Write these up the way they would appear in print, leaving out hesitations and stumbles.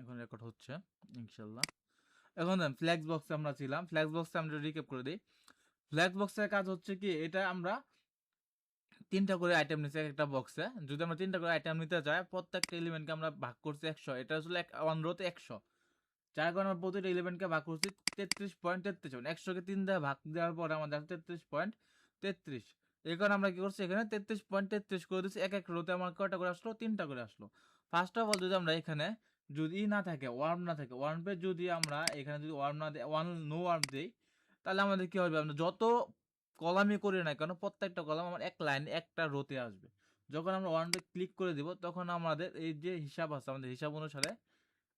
এখন রেকর্ড হচ্ছে ইনশাল্লাহ। এখন দেন ফ্ল্যাক্স বক্সে আমরা ছিলাম, ফ্ল্যাক্স বক্সে আমরা রিক্যাপ করে দিই। ফ্ল্যাক্স বক্সের কাজ হচ্ছে কি, এটা আমরা 3টা করে আইটেম নিচ্ছি একটা বক্সে। যদি আমরা 3টা করে আইটেম নিতে চাই, প্রত্যেকটা এলিমেন্টকে আমরা ভাগ করছি 100, এটা আসলে ওয়ান রোতে 100, যার কারণে আমরা প্রতিটা এলিমেন্টকে ভাগ করছি 33.33, 100কে 3 দিয়ে ভাগ দেওয়ার পরে আমাদের 33.33। এই কারণে আমরা কি করছি, এখানে 33.33 করে দিচ্ছি। এক এক রোতে আমার কয়টা করে আসলো, 3টা করে আসলো। ফার্স্ট অফ অল যদি আমরা এখানে যদি না থাকে, ওয়ার্ম না থাকে, ওয়ার্ম পে যদি আমরা এখানে যদি ওয়ার্ম না দিই, নো ওয়ার্ম দিই, তাহলে আমাদের কি হবে, আমরা যত কলামই করি না কেন প্রত্যেকটা কলাম আমার এক লাইন একটা রোতে আসবে। যখন আমরা ওয়ার্ম পে ক্লিক করে দিব, তখন আমাদের এই যে হিসাব আছে, আমাদের হিসাব অনুসারে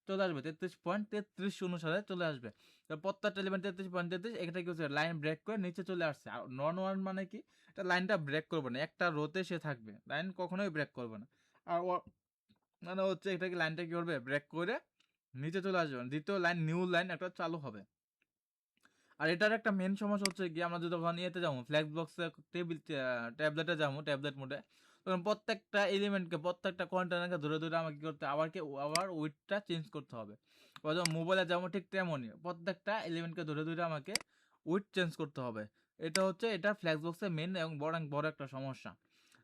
চলে আসবে 33.33 অনুসারে চলে আসবে। তো প্রত্যেকটা এলিমেন্ট 33.33, এটা কি হচ্ছে লাইন ব্রেক করে নিচে চলে আসছে। আর নন ওয়ার্ম মানে কি, এটা লাইনটা ব্রেক করবে না, একটা রোতে সে থাকবে, লাইন কখনোই ব্রেক করবে না। আর মানে হচ্ছে এটা কি লাইনটা কি করবে, ব্রেক করে নিচে চলে আসবে, দ্বিতীয় লাইন নিউ লাইন একটা চালু হবে। আর এটার একটা মেন সমস্যা হচ্ছে কি, আমরা যদি যখন ইয়েতে যাবো ফ্ল্যাক্স বক্সে ট্যাবলেটে যাবো, ট্যাবলেট মোডে, তখন প্রত্যেকটা এলিমেন্টকে প্রত্যেকটা কন্টেনারকে ধরে ধরে আমাকে কি করতে আবার উইডটা চেঞ্জ করতে হবে। এবার যখন মোবাইলে যাবো ঠিক তেমনই প্রত্যেকটা এলিমেন্টকে ধরে ধরে আমাকে উইড চেঞ্জ করতে হবে। এটা হচ্ছে এটা ফ্ল্যাক্স বক্সের মেন এবং বড় একটা সমস্যা,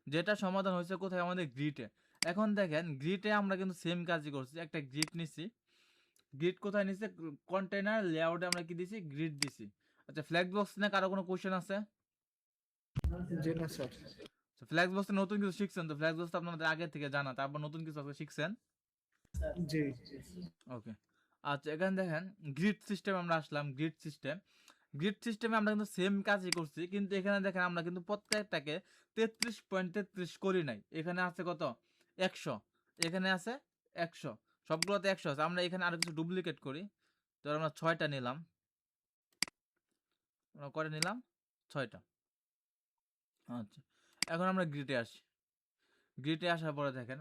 যেটা সমাধান হয়েছে কোথায়, আমাদের গ্রিটে। এখন দেখেন গ্রিটে আমরা কিন্তু সেম কাজই করছি, একটা গ্রিড নিছি। গ্রিড কোথায় নিছে, কন্টেইনার লেআউটে আমরা কি দিছি, গ্রিড দিছি। আচ্ছা ফ্ল্যাক্স বক্স না কারো কোনো কোশ্চেন আছে? জি না স্যার। ফ্ল্যাক্স বক্সে নতুন কিছু শিখছেন তো? ফ্ল্যাক্স বক্স আপনাদের আগে থেকে জানা, তারপর নতুন কিছু আছে শিখছেন? জি। ওকে। আচ্ছা এখানে দেখেন গ্রিড সিস্টেম আমরা আসলাম, গ্রিড সিস্টেমে আমরা কিন্তু সেম কাজই করছি, কিন্তু এখানে দেখেন আমরা কিন্তু প্রত্যেকটাকে 33.33 করি নাই। এখানে আছে কত, 100, এখানে আছে 100, সবগুলোতে 100 আছে। আমরা এখানে আরো কিছু ডুপ্লিকেট করি, তো আমরা 6টা নিলাম, আমরা কয়টা নিলাম, 6টা। আচ্ছা এখন আমরা গ্রিডে আসি। গ্রিডে আসার পরে দেখেন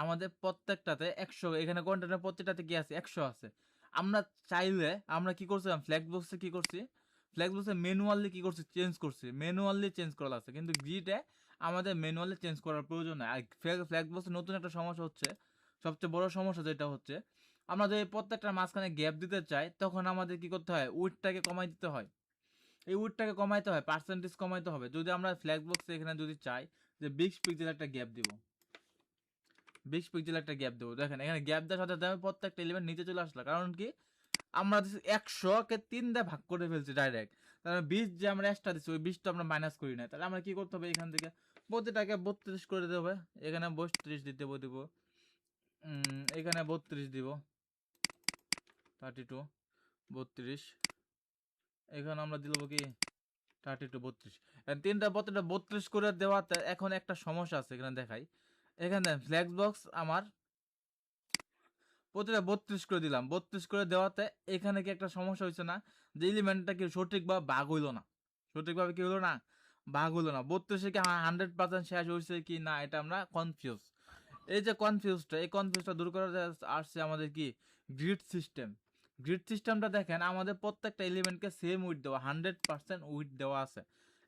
আমাদের প্রত্যেকটাতে 100, এখানে কন্টেনার প্রত্যেকটাতে কি আছে, 100 আছে। আমরা চাইলে আমরা কি করছিলাম, ফ্ল্যাক্স বক্সে কি করছি, ফ্ল্যাক্স বক্সে ম্যানুয়ালি কি করছি, চেঞ্জ করছি, ম্যানুয়ালি চেঞ্জ করা আছে। কিন্তু গ্রিডে আমাদের ম্যানুয়ালি চেঞ্জ করার প্রয়োজন নাই। আর ফ্ল্যাক্স বক্সে নতুন একটা সমস্যা হচ্ছে, সবচেয়ে বড় সমস্যা যেটা হচ্ছে, আমরা যদি প্রত্যেকটা মাঝখানে গ্যাপ দিতে চাই, তখন আমাদের কি করতে হয়, উইডটাকে কমাই দিতে হয়। এই উইডটাকে কমাইতে হয়, পার্সেন্টেজ কমাইতে হবে। যদি আমরা ফ্ল্যাক্স বক্সে এখানে যদি চাই যে 20 পিক্সেল একটা গ্যাপ দিব, 20 পিক্সেল একটা গ্যাপ দেবো, দেখেন এখানে গ্যাপ দেওয়ার সাথে সাথে প্রত্যেকটা এলিমেন্ট নিচে চলে আসলো। কারণ কি, আমরা 100কে 3 দিয়ে ভাগ করে ফেলছি ডাইরেক্ট। তাহলে 20 যে আমরা এক্সট্রা দিচ্ছি, ওই 20টা আমরা মাইনাস করি না। তাহলে আমরা কি করতে হবে, এখান থেকে প্রতিটাকে 32 করে দিতে হবে। এখানে 32 দিতে দিব, এখানে 32 দিব, 32, 32, এখানে আমরা দিলব কি 32, 32। তিনটা প্রত্যেকটা 32 করে দেওয়াতে এখন একটা সমস্যা আছে, এখানে দেখাই। এখানে ফ্ল্যাক্স বক্স আমার প্রতিটা 32 করে দিলাম, 32 করে দেওয়াতে এখানে কি একটা সমস্যা হয়েছে না, যে এলিমেন্টটা কি সঠিকভাবে ভাগ হইলো না, সঠিকভাবে কি হলো না, ভাগ হলো না। 32 কি 100% শেষ হয়েছে কি না, এটা আমরা কনফিউজ। এই যে কনফিউজটা, এই কনফিউজটা দূর করা আসছে আমাদের কি, গ্রিড সিস্টেম। গ্রিড সিস্টেমটা দেখেন আমাদের প্রত্যেকটা এলিমেন্টকে সেম উইথ দেওয়া, 100% উইথ দেওয়া আছে।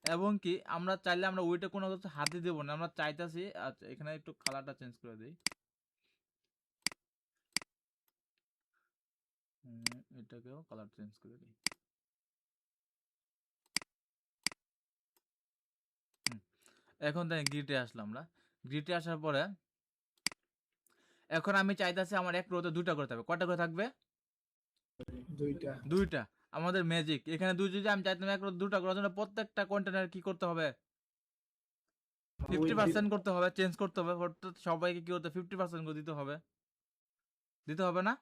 এবং কি আমরা চাইলে আমরা উইথে কোনো কিছু হাতে দেবো না, আমরা চাইতেছি। আচ্ছা এখানে একটু কালারটা চেঞ্জ করে দিই, এটাকেও কালার চেঞ্জ করে দিই। এখন তাই গ্রিডে আসলাম আমরা। গ্রিডে আসার পরে এখন আমি চাইতেছি আমার এক রোতে 2টা করে থাকবে। কয়টা করে থাকবে, দুইটা। 2টা। আমাদের ম্যাজিক এখানে দুই, যদি আমি চাইতাম এক রোতে 2টা করার জন্য প্রত্যেকটা কন্টেনার কি করতে হবে, উইথ 50% করতে হবে, চেঞ্জ করতে হবে। অর্থাৎ সবাইকে কি করতে 50% করে দিতে হবে, দিতে হবে না?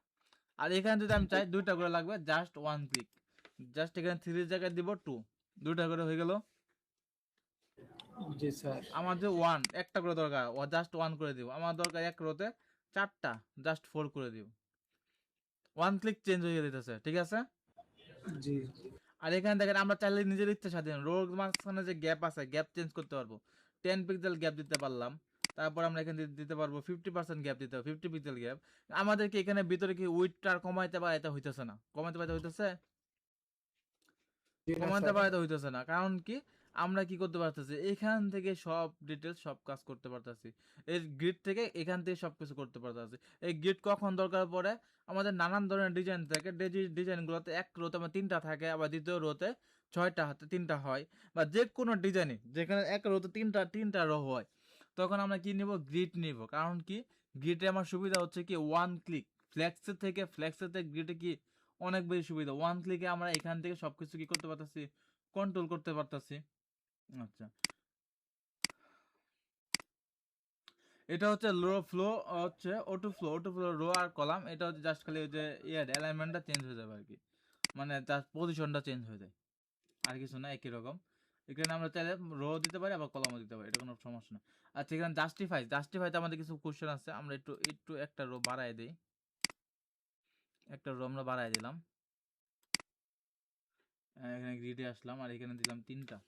আর এখানে যদি আমি চাই 2টা করে লাগবে, জাস্ট ওয়ান ক্লিক, জাস্ট এখানে 3 জায়গায় দিব 2, 2টা করে হয়ে গেল। জি স্যার। আমার যে 1 একটা করে দরকার, ও জাস্ট 1 করে দিব। আমার দরকার এক রোতে 4টা, জাস্ট 4 করে দিব। ওয়ান ক্লিক চেঞ্জ হয়ে যেতেছে, ঠিক আছে? জি। আর এখানে দেখেন আমরা চাইলে নিজের ইচ্ছা স্বাধীন রোর মাঝখানে যে গ্যাপ আছে, গ্যাপ চেঞ্জ করতে পারবো। 10 পিক্সেল গ্যাপ দিতে পারলাম। তারপর আমরা এখানে দিতে পারবো 50% গ্যাপ দিতে হবে, 50 পিক্সেল গ্যাপ। আমাদেরকে এখানে ভিতরে কি উইডটা কমাইতে পারাইতে হইতেছে না, কমাইতে পারাইতে হইতেছে, জি না কমাইতে স্যার। পারাইতে হইতেছে না। কারণ কি, আমরা কি করতে পারতেছি, এখান থেকে সব ডিটেলস সব কাজ করতে পারতেছি। এই গ্রিড থেকে এখান থেকে সব কিছু করতে পারতেছি। এই গ্রিড কখন দরকার পড়ে, আমাদের নানান ধরনের ডিজাইন থাকে, ডিজাইনগুলোতে এক রোতে আমার 3টা থাকে, আবার দ্বিতীয় রোতে 6টা হাতে 3টা হয়, বা যে কোনো ডিজাইনে যেখানে এক রোতে তিনটা রো হয়, তখন আমরা কি নিব, গ্রিড নিব। কারণ কি, গ্রিডে আমার সুবিধা হচ্ছে কি, ওয়ান ক্লিক, ফ্লেক্সের থেকে গ্রিডে কি অনেক বেশি সুবিধা। ওয়ান ক্লিকে আমরা এখান থেকে সবকিছু কি করতে পারতেছি, কন্ট্রোল করতে পারতেছি। আচ্ছা, এটা হচ্ছে লো ফ্লো, হচ্ছে অটো ফ্লো রো আর কলাম। এটা হচ্ছে জাস্ট খালি ওই যে অ্যালাইনমেন্টটা চেঞ্জ হয়ে যাবে আর কি, মানে জাস্ট পজিশনটা চেঞ্জ হয়ে যায়, আর কিছু না, একই রকম। এখানে আমরা চাইলে রো দিতে পারি, আবার কলামও দিতে পারি, এটা কোনো সমস্যা না। আচ্ছা, এখানে জাস্টিফাইতে আমাদের কিছু কোশ্চেন আছে, আমরা একটু একটু একটা রো বাড়াই দিই, একটা রো আমরা বাড়াই দিলাম। এখানে গ্রিডে আসলাম, আর এখানে দিলাম তিনটা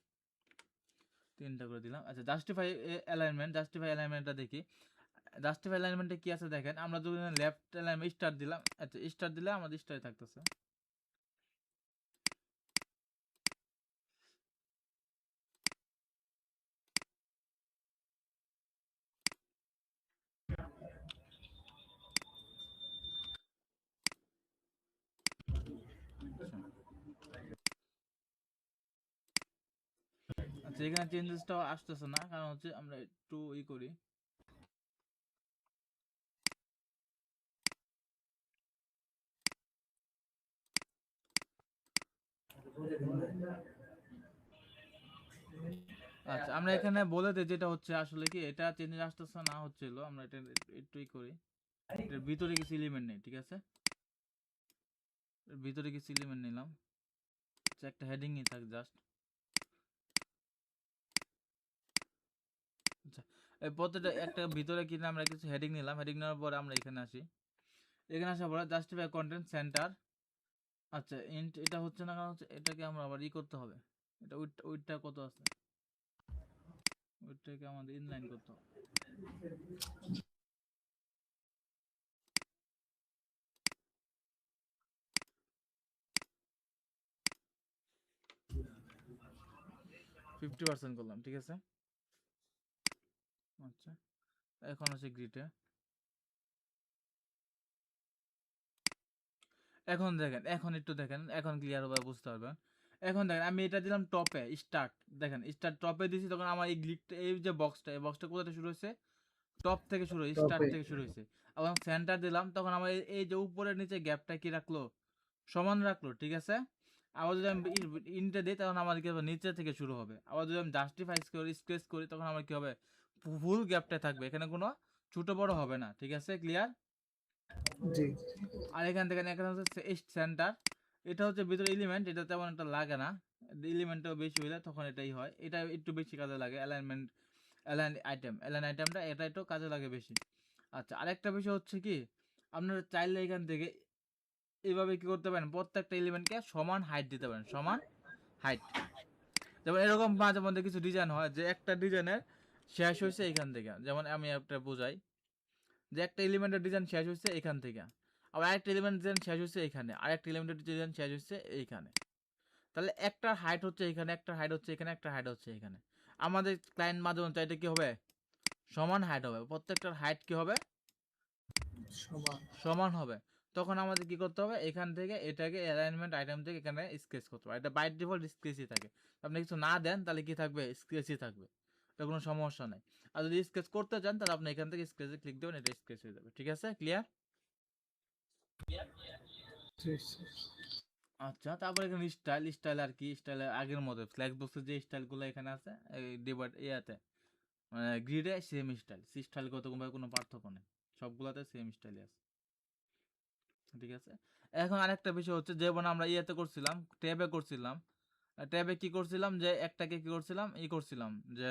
করে দিলাম। আচ্ছা, জাস্টিফাই অ্যালাইনমেন্টটা দেখি। জাস্টিফাই অ্যালাইনমেন্টে কি আছে দেখেন, আমরা যদি লেফট অ্যালাইনমেন্ট স্টার দিলাম, আচ্ছা স্টার দিলে আমাদের স্টারে থাকতেছে। আচ্ছা, এখানে চেঞ্জেসটা আসতেছে না, কারণ হচ্ছে আমরা একটু করি। আচ্ছা, আমরা এখানে বলে দিই যেটা হচ্ছে আসলে কি, এটা চেঞ্জেস আসতেছে না হচ্ছিল, আমরা এটা একটু করি। এটার ভিতরে কিছু এলিমেন্ট নেই, ঠিক আছে, এর ভিতরে কিছু এলিমেন্ট নিলাম। আচ্ছা, একটা হেডিংই থাক জাস্ট। আচ্ছা, এই প্রত্যেকটা একটা ভিতরে কিনা আমরা কিছু হেডিং নিলাম, হেডিং নেওয়ার পরে আমরা এখানে আসি, এখানে আসার পরে জাস্টিফাই কন্টেন্ট সেন্টার। আচ্ছা, ইন্ট এটা হচ্ছে না, কারণ হচ্ছে এটাকে আমরা আবার করতে হবে, এটা উইডটা কত আছে, উইডটাকে আমাদের ইনলাইন করতে হবে। ফিফটি পার্সেন্ট করলাম, ঠিক আছে। আচ্ছা, এখন আছে গ্রিটে। এখন দেখেন, এখন একটু দেখেন, এখন ক্লিয়ার ভাবে বুঝতে পারবেন। এখন দেখেন, আমি এটা দিলাম টপে স্টার্ট, দেখেন স্টার্ট টপে দিছি, তখন আমার এই গ্লিকটা, এই যে বক্সটা, এই বক্সটা কোথা থেকে শুরু হয়েছে, টপ থেকে শুরু হয়েছে, স্টার্ট টপে। থেকে শুরু হয়েছে। এবং সেন্টার দিলাম, তখন আমার এই যে উপরের নিচে গ্যাপটা কি রাখলো, সমান রাখলো, ঠিক আছে। আবার যদি আমি ইনটা দিই, তখন আমার কি হবে, নিচে থেকে শুরু হবে। আবার যদি আমি জাস্টিফাই করি, স্কেচ করি, তখন আমার কি হবে, ফুল গ্যাপটা থাকবে, এখানে কোনো ছোট বড় হবে না, ঠিক আছে, ক্লিয়ার। জি আর এখান থেকে এখানে হচ্ছে সেন্টার, এটা হচ্ছে ভিতরে এলিমেন্ট, এটা তেমন একটা লাগে না, এলিমেন্টটাও বেশি হইলে তখন এটাই হয়, এটা একটু বেশি কাজে লাগে। অ্যালাইন আইটেমটা এটা একটু কাজে লাগে বেশি। আচ্ছা, আরেকটা বিষয় হচ্ছে কি, আপনারা চাইলে এখান থেকে এইভাবে কি করতে পারেন, প্রত্যেকটা এলিমেন্টকে সমান হাইট দিতে পারেন, সমান হাইট। যেমন এরকম মাঝে মধ্যে কিছু ডিজাইন হয়, যে একটা ডিজাইনের শেষ হয়েছে এখান থেকে, যেমন আমি একটা বোঝাই, যে একটা এলিমেন্টের ডিজাইন শেষ হচ্ছে এখান থেকে, আবার আরেকটা এলিমেন্ট ডিজাইন শেষ হচ্ছে এখানে, আরেকটা এলিমেন্টের ডিজাইন শেষ হচ্ছে এইখানে। তাহলে একটা হাইট হচ্ছে এখানে, একটা হাইট হচ্ছে এখানে, একটা হাইট হচ্ছে এখানে। আমাদের ক্লায়েন্ট মাধ্যমে চাইতে কি হবে, সমান হাইট হবে, প্রত্যেকটার হাইট কি হবে, সমান। সমান হবে। তখন আমাদের কি করতে হবে, এখান থেকে এটাকে অ্যালাইনমেন্ট আইটেম থেকে এখানে স্কেচ করতে হবে, এটা বাই ডিফল্ট স্কেচই থাকে। আপনি কিছু না দেন তাহলে কি থাকবে, স্কেচই থাকবে, এটা কোনো সমস্যা নাই। আর যদি স্কেচ করতে চান, তাহলে আপনি এখান থেকে স্কেচে ক্লিক দেবেন, এটা স্কেচ হয়ে যাবে, ঠিক আছে, ক্লিয়ার। জি, জি। আচ্ছা, তারপর এখানে স্টাইল আর কি, স্টাইলের আগের মতো ফ্ল্যাক্স বক্সের যে স্টাইলগুলো এখানে আছে, এই ডিভাইড ইয়াতে, মানে গ্রিডে সেম স্টাইল কত কোনো পার্থক্য নেই, সবগুলাতে সেম স্টাইলই আছে, ঠিক আছে। এখন আরেকটা বিষয় হচ্ছে, যেমন আমরা ইয়েতে করছিলাম, ট্যাবে করছিলাম, ট্যাবে কি করছিলাম, যে একটাকে কি করছিলাম, করছিলাম যে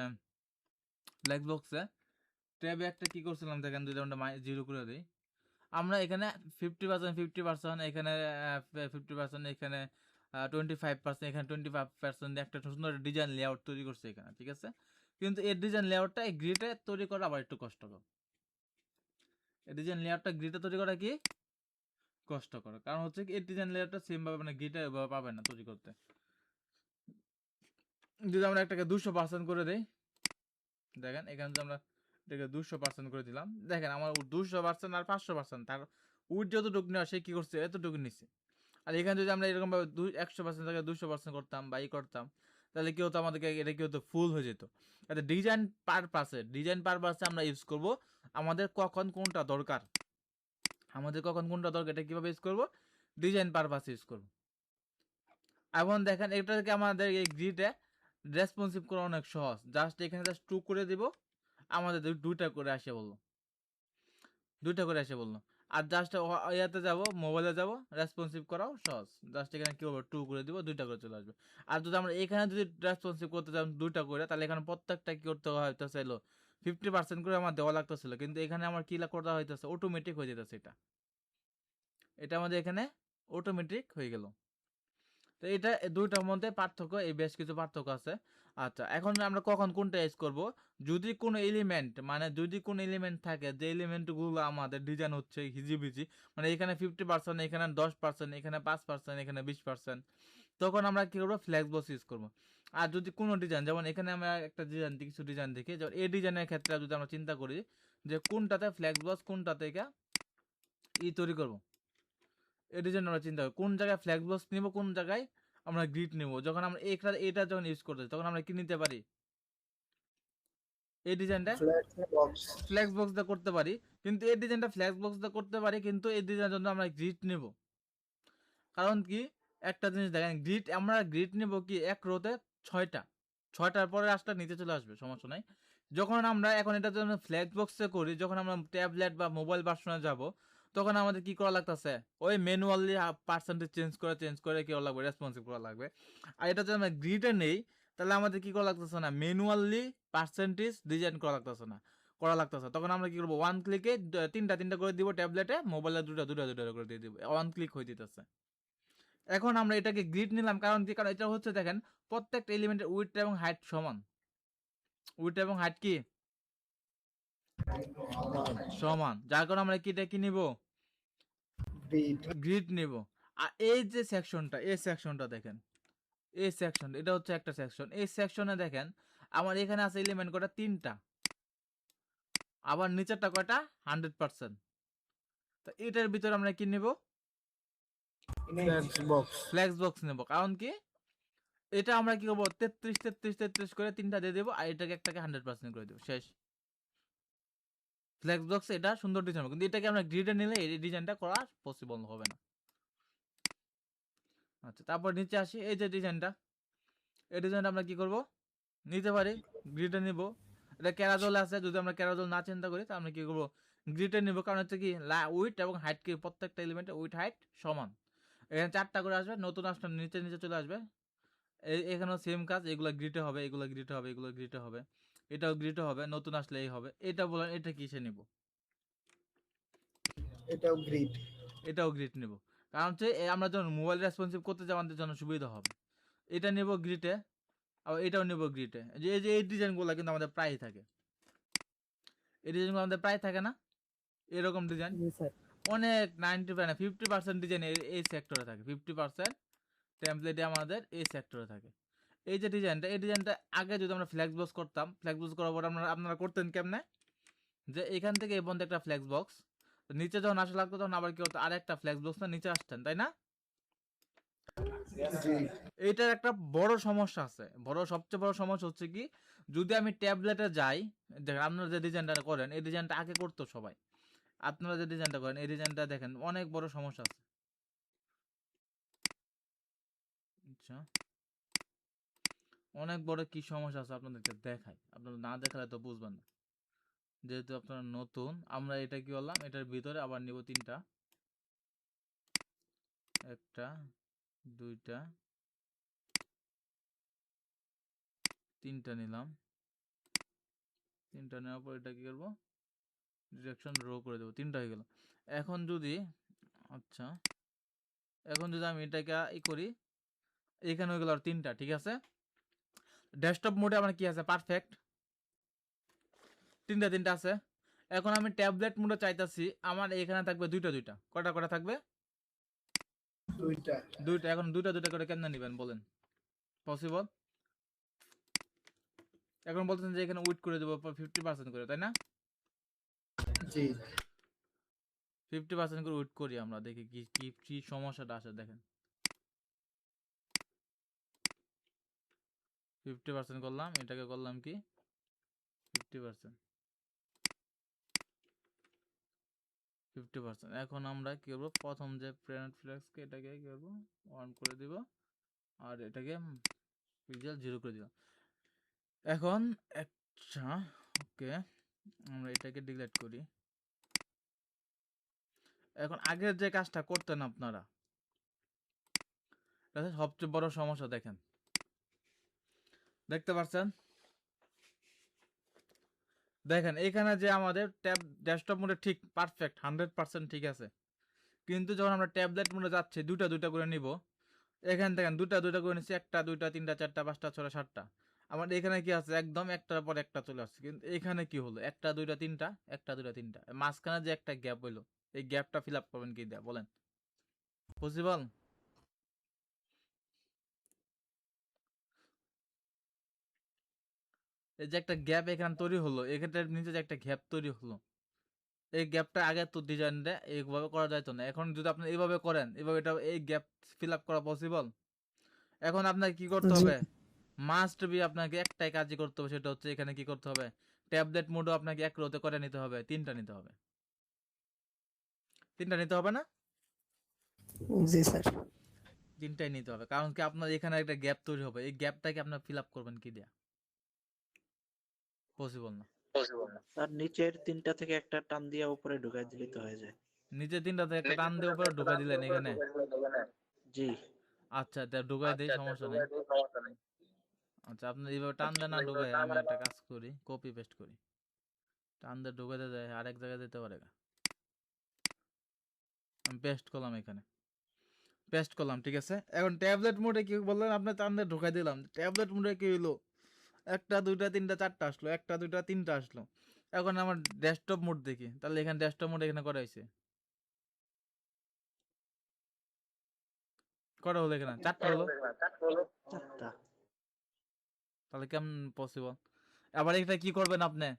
ফ্ল্যাক্স বক্সে, ট্যাবে একটা কি করছিলাম দেখেন, যদি আমরা জিরো করে দিই, আমরা এখানে 50%, এখানে 50%, এখানে 25%, এখানে 25% একটা সুন্দর ডিজাইন লেআউট তৈরি করছে এখানে, ঠিক আছে। কিন্তু এর ডিজাইন লেআউটটা এই গ্রিডে তৈরি করা আবার একটু কষ্টকর, এই ডিজাইন লেআউটটা গ্রিডে তৈরি করা কি কষ্টকর, কারণ হচ্ছে কি, এই ডিজাইন লেআউটটা সেম ভাবে মানে গ্রিডে পাবে না তৈরি করতে। যদি আমরা একটাকে 200% করে দেই, দেখেন এখানে যদি আমরা এটাকে 200% করে দিলাম, দেখেন আমার 200% আর 500%, তার উইথ যতটুকু নেওয়া সে কি করছে এতটুকু নিচ্ছে। আর এখানে যদি আমরা এরকম ভাবে 100% থেকে 200% করতাম বা করতাম, তাহলে কি হতো, আমাদেরকে এটা কি হতো, ফুল হয়ে যেত। এটা ডিজাইন পারপাসে আমরা ইউজ করব, আমাদের কখন কোনটা দরকার, এটা কিভাবে ইউজ করব, ডিজাইন পারপাসে ইউজ করব। এখন দেখেন এটাকে আমাদের এই গ্রিডে রেসপন্সিভ করা অনেক সহজ, জাস্ট এখানে জাস্ট 2 করে দিব, আমাদের দুইটা করে আসে বললো, আর জাস্ট ইয়াতে যাব, মোবাইলে যাব, রেসপন্সিভ করাও সহজ, জাস্ট এখানে কি হবে 2 করে দিব, দুইটা করে চলে আসবে। আর যদি আমরা এখানে যদি রেসপন্সিভ করতে চাই দুইটা করে, তাহলে এখানে প্রত্যেকটা কি করতে হইতেছিল, 50% করে আমার দেওয়া লাগতেছিল, কিন্তু এখানে আমার কি করতে হইতেছে, অটোমেটিক হয়ে যেতেছে, এটা আমাদের এখানে অটোমেটিক হয়ে গেল। তো এটা দুইটার মধ্যে পার্থক্য, এই বেশ কিছু পার্থক্য আছে। আচ্ছা, এখন আমরা কখন কোনটা ইউজ করব, যদি কোনো এলিমেন্ট, মানে যদি কোনো এলিমেন্ট থাকে যে এলিমেন্টগুলো আমাদের ডিজাইন হচ্ছে হিজিবিজি, মানে এখানে 50%, এখানে 10%, এখানে 5%, এখানে 20%, তখন আমরা কি করবো, ফ্লেক্স বক্স ইউজ করবো। আর যদি কোনো ডিজাইন, যেমন এখানে আমরা একটা ডিজাইন, কিছু ডিজাইন দেখি, যেমন এই ডিজাইনের ক্ষেত্রে যদি আমরা চিন্তা করি যে কোনটাতে ফ্লেক্স বক্স, কোনটা থেকে তৈরি করবো, এটির জন্য আমরা চিন্তা করি কোন জায়গায় ফ্ল্যাক্স বক্স নিব, কোন জায়গায় আমরা গ্রিড নিব। যখন আমরা এটা যখন ইউজ করতে, তখন আমরা কি নিতে পারি, এই ডিজাইনটা বক্স। ফ্ল্যাক্স বক্স দিয়ে করতে পারি, কিন্তু এই ডিজাইনটা ফ্ল্যাক্স বক্স দিয়ে করতে পারি, কিন্তু এই ডিজাইনের জন্য আমরা গ্রিড নিব। কারণ কি, একটা জিনিস দেখেন, আমরা গ্রিড নিব কি এক রোতে 6টার পরে আসটা নিচে চলে আসবে, সমস্যা নাই। যখন আমরা এখন এটার জন্য ফ্ল্যাক্স বক্সে করি, যখন আমরা ট্যাবলেট বা মোবাইল ভার্সনে যাব, তখন আমাদের কি করা লাগতেছে, ওই ম্যানুয়ালি পার্সেন্টেজ চেঞ্জ করে কি করা লাগবে, রেসপন্সিভ করা লাগবে। আর এটা যদি আমরা গ্রিডে নেই, তাহলে আমাদের কি করা লাগতেছে না, ম্যানুয়ালি পার্সেন্টেজ ডিজাইন করা লাগতেছে। তখন আমরা কি করবো, ওয়ান ক্লিকে তিনটা করে দিব, ট্যাবলেটে মোবাইলে দুটা করে দিয়ে দিব, ওয়ান ক্লিক হয়ে দিতেছে। এখন আমরা এটাকে গ্রিড নিলাম, কারণ কি, কারণ এটা হচ্ছে দেখেন প্রত্যেকটা এলিমেন্টের উইডথ এবং হাইট সমান, কি সমান, যার কারণে আমরা কি নিব, গ্রিড নিব। আর এই যে সেকশনটা দেখেন, এটা হচ্ছে একটা সেকশন, এই সেকশনে দেখেন আমার এখানে আছে এলিমেন্ট কয়টা, 3টা, আবার নিচেরটা কয়টা, 100%। তো এটার ভিতরে আমরা কি নিব, ফ্ল্যাক্স বক্স নেব। কারণ কি, এটা আমরা কি করবো, 33 করে 3টা দিয়ে দেবো, আর এটাকে একটাকে 100% করে দেবো, শেষ। ফ্ল্যাক্স বক্স এটা সুন্দর ডিজাইন হবে, কিন্তু এটাকে আমরা গ্রিডে নিলে এই ডিজাইনটা করা পসিবল হবে না। আচ্ছা, তারপর নিচে আসি, এই যে ডিজাইনটা, এই ডিজাইনটা আমরা কি করব, নিতে পারি, গ্রিডে নিব। এটা ক্যারাজল আছে, যদি আমরা ক্যারাজল না চিন্তা করি, তাহলে আমরা কি করবো, গ্রিডে নিব। কারণ হচ্ছে কি, উইথ এবং হাইট কি, প্রত্যেকটা এলিমেন্টের উইথ হাইট সমান। এখানে 4টা করে আসবে, নতুন আসলে নিচে চলে আসবে। এখানেও সেম কাজ, এগুলো গ্রিটে হবে, এগুলো গ্রিটে হবে, এগুলো গ্রিটে হবে, এটাও গ্রিটে হবে, নতুন আসলে এই হবে। এটা বলেন, এটা কিসে নিব, এটাও গ্রিট নিব। কারণ হচ্ছে আমরা যখন মোবাইল রেসপন্সিভ করতে যাই, আমাদের জন্য সুবিধা হবে। এটা নিব গ্রিটে, আবার এটাও নিব গ্রিটে। এই ডিজাইনগুলো কিন্তু আমাদের প্রায় থাকে, এই ডিজাইনগুলো আমাদের প্রায় থাকে না, এরকম ডিজাইন অনেক 50% ডিজাইন এই সেক্টরে থাকে, 50% টেমপ্লেটে আমাদের এই সেক্টরে থাকে। এই যে ডিজাইনটা, এই ডিজাইনটা আগে যদি আমরা ফ্ল্যাক্স বক্স করতাম, ফ্ল্যাক্স বক্স করার পর আপনারা করতেন কেমনে, যে এখান থেকে এই পর্যন্ত একটা ফ্ল্যাক্স বক্স, নিচে যখন আসা লাগতো তখন আবার কি হতো, আর একটা ফ্ল্যাক্স বক্স না নিচে আসতেন, তাই না? এইটার একটা বড় সমস্যা আছে, সবচেয়ে বড় সমস্যা হচ্ছে কি, যদি আমি ট্যাবলেটে যাই, দেখেন আপনারা যে ডিজাইনটা করেন, এই ডিজাইনটা আগে করতো সবাই, আপনারা যে ডিজাইনটা করেন, এই ডিজাইনটা দেখেন অনেক বড় সমস্যা আছে। আচ্ছা, অনেক বড় কি সমস্যা আছে আপনাদেরকে দেখাই, আপনারা না দেখালে তো বুঝবেন না। যেহেতু আপনারা নতুন, আমরা এটা কি বললাম, এটার ভিতরে আবার নিব 3টা, 1টা 2টা 3টা নিলাম, 3টা নেওয়ার পর এটা কি করবো, ডিরেকশন রো করে দেবো, 3টা হয়ে গেল। এখন যদি, আচ্ছা, এখন যদি আমি এটাকে করি, এখানে হয়ে গেল আর 3টা, ঠিক আছে। ডেস্কটপ মোডে আমার কি আছে, পারফেক্ট, 3টা আছে। এখন আমি ট্যাবলেট মোডে চাইতাছি, আমার এখানে থাকবে দুইটা, কটা থাকবে, দুইটা। এখন দুইটা করে কেমনে নেবেন বলেন, পসিবল? এখন বলতেছেন যে এখানে উইট করে দেবো 50% করে, তাই না? জি 50% করে উইট করি আমরা, দেখি কি কি কি সমস্যাটা আসে। দেখেন 50% করলাম, এটাকে করলাম কি 50%, 50%। এখন আমরা কি করবো, প্রথম যে প্যারেন্ট ফ্ল্যাক্সকে এটাকে কি করবো, অন করে দিব, আর এটাকে পিক্সেল 0 করে দিলাম। এখন একটা ওকে, আমরা এটাকে ডিলিট করি। এখন আগের যে কাজটা করতেন আপনারা, এটা হচ্ছে সবচেয়ে বড় সমস্যা। দেখেন, দেখতে পাচ্ছেন? দেখেন এখানে যে আমাদের ট্যাব ডেস্কটপ মোডে ঠিক পারফেক্ট 100% ঠিক আছে, কিন্তু যখন আমরা ট্যাবলেট মোডে যাচ্ছি দুটা দুটা করে নিব, এখানে দেখেন দুটা দুটা করে নিচ্ছি, একটা দুইটা তিনটা চারটা পাঁচটা ছটা সাতটা। আমার এখানে কি আছে, একদম একটার পর একটা চলে আসছে। কিন্তু এখানে কি হলো, একটা দুইটা তিনটা, একটা দুইটা তিনটা, মাঝখানে যে একটা গ্যাপ হইলো, এই গ্যাপটা ফিল আপ করবেন কি দেয়া বলেন? পসিবল? এই যে একটা গ্যাপ এখানে তৈরি হলো, এখানটার নিচে যে একটা গ্যাপ তৈরি হলো, এই গ্যাপটা আগে তো ডিজাইনটা এইভাবে করা যাইতো না। এখন যদি আপনি এইভাবে করেন, এইভাবে এটা এই গ্যাপ ফিল আপ করা পসিবল। এখন আপনাকে কি করতে জি হবে, মাস্ট বি আপনাকে একটাই কাজই করতে হবে, সেটা হচ্ছে এখানে কি করতে হবে, ট্যাবলেট মোডও আপনাকে এক রোতে করে নিতে হবে, তিনটা নিতে হবে। তিনটা নিতে হবে না? জি স্যার। তিনটাই নিতে হবে, কারণ কি আপনার এখানে একটা গ্যাপ তৈরি হবে, এই গ্যাপটাকে আপনার ফিল আপ করবেন কি দেয়া, পসিবল না। আর নিচের তিনটা থেকে একটা টান দিয়ে উপরে ঢুকাই দিলে তো হয়ে যায়। নিচে তিনটাতে একটা টান দিয়ে উপরে ঢুকাই দিলেন এখানে। জি আচ্ছা, তা ঢুকাই দেই, সমস্যা নেই। আচ্ছা, আপনি এইভাবে টান দেন না ঢুকাই, আমি একটা কাজ করি, কপি পেস্ট করি। টান দিয়ে ঢুকাতে যায় আরেক জায়গায় দিতে পারে। আমি পেস্ট করলাম এখানে, পেস্ট করলাম, ঠিক আছে। এখন ট্যাবলেট মোডে কি বললেন আপনি, টান দিয়ে ঢুকাই দিলাম, ট্যাবলেট মোডে কি হইলো, একটা দুইটা তিনটা চারটা আসলো, একটা দুইটা তিনটা আসলো। এখন আমার ডেস্কটপ মোড দেখি, তাহলে এখানে ডেস্কটপ মোড এখানে করা হয়েছে, কটা হলো এখানে, চারটা হলো। চারটা। তাহলে কেমন পসিবল? আবার এটা কি করবেন আপনি,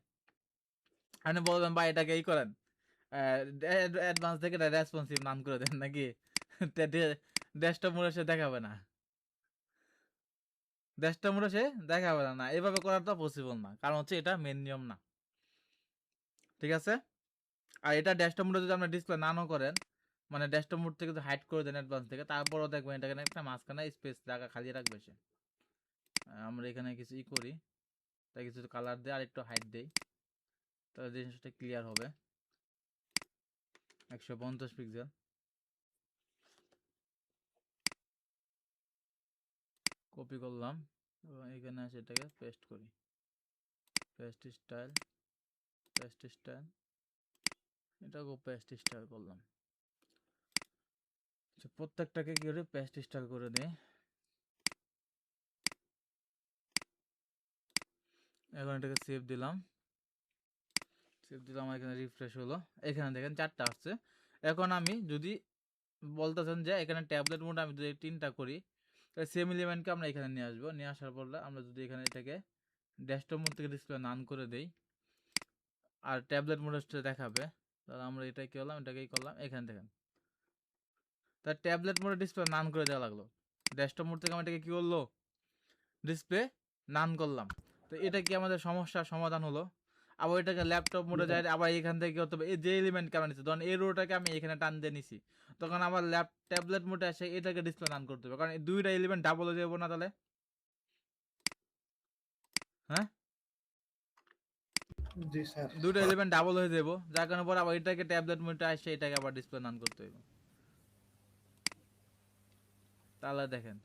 আপনি বলবেন ভাই এটাকে এই করেন, অ্যাডভান্স থেকে রেসপন্সিভ নাম করে দেন নাকি, ডেস্কটপ মোডে সে দেখাবে না, ডেস্কটপ মোডে সে দেখাবে না। না, এভাবে করাটা পসিবল না, কারণ হচ্ছে এটা মেন নিয়ম না, ঠিক আছে। আর এটা ডেস্কটপ মোডে যদি আপনি ডিসপ্লে নাও করেন, মানে ডেস্কটপ মোড থেকে যদি হাইড করে দেন অ্যাডভান্স থেকে, তারপরও দেখবেন এটাকে একটা মাঝখানে স্পেস জায়গা খালি রাখবে সে। আমরা এখানে কিছু করি, তাই কিছু কালার দিয়ে আর একটু হাইট দেই, তাহলে জিনিসটা ক্লিয়ার হবে। 150 পিক্সেল কপি করলাম, এবং এখানে সেটাকে পেস্ট করি, পেস্ট স্টাইল, পেস্ট স্টাইল, এটাকেও পেস্ট স্টাইল করলাম। আচ্ছা, প্রত্যেকটাকে কি করে পেস্ট স্টাইল করে দিই। এখন এটাকে সেভ দিলাম, সেভ দিলাম, এখানে রিফ্রেশ হলো, এখানে দেখেন চারটা আসছে। এখন আমি যদি বলতেছেন যে এখানে ট্যাবলেট মোড আমি যদি তিনটা করি, তাহলে সেম এলিমেন্টকে আমরা এখানে নিয়ে আসবো, নিয়ে আসার পর আমরা যদি এখানে এটাকে ডেস্কটপ মোড থেকে ডিসপ্লে নান করে দেই, আর ট্যাবলেট মোডে দেখাবে, তাহলে আমরা এটাই কি করলাম, এটাকেই করলাম, এখানে দেখেন তার ট্যাবলেট মোডে ডিসপ্লে নান করে দেওয়া লাগলো, ডেস্কটপ মোড থেকে আমি এটাকে কি করলো, ডিসপ্লে নান করলাম। তো এটা কি আমাদের সমস্যার সমাধান হলো। আবার এটাকে ল্যাপটপ মোডে যায়, আবার এখান থেকে কি হতে হবে, এই যে এলিমেন্টকে আমরা নিচ্ছি, ধরুন এই রোটাকে আমি এখানে টান দিয়ে নিছি, তখন আবার ট্যাবলেট মোডে এসে এটাকে ডিসপ্লে নান করতে হবে, কারণ এই দুইটা এলিমেন্ট ডাবল হয়ে যাবো না তাহলে, হ্যাঁ জি স্যার। দুটো এলিমেন্ট ডাবল হয়ে যাবো, যার কারণে পর আবার এটাকে ট্যাবলেট মোডে আসে এটাকে আবার ডিসপ্লে নান করতে হবে। তাহলে দেখেন,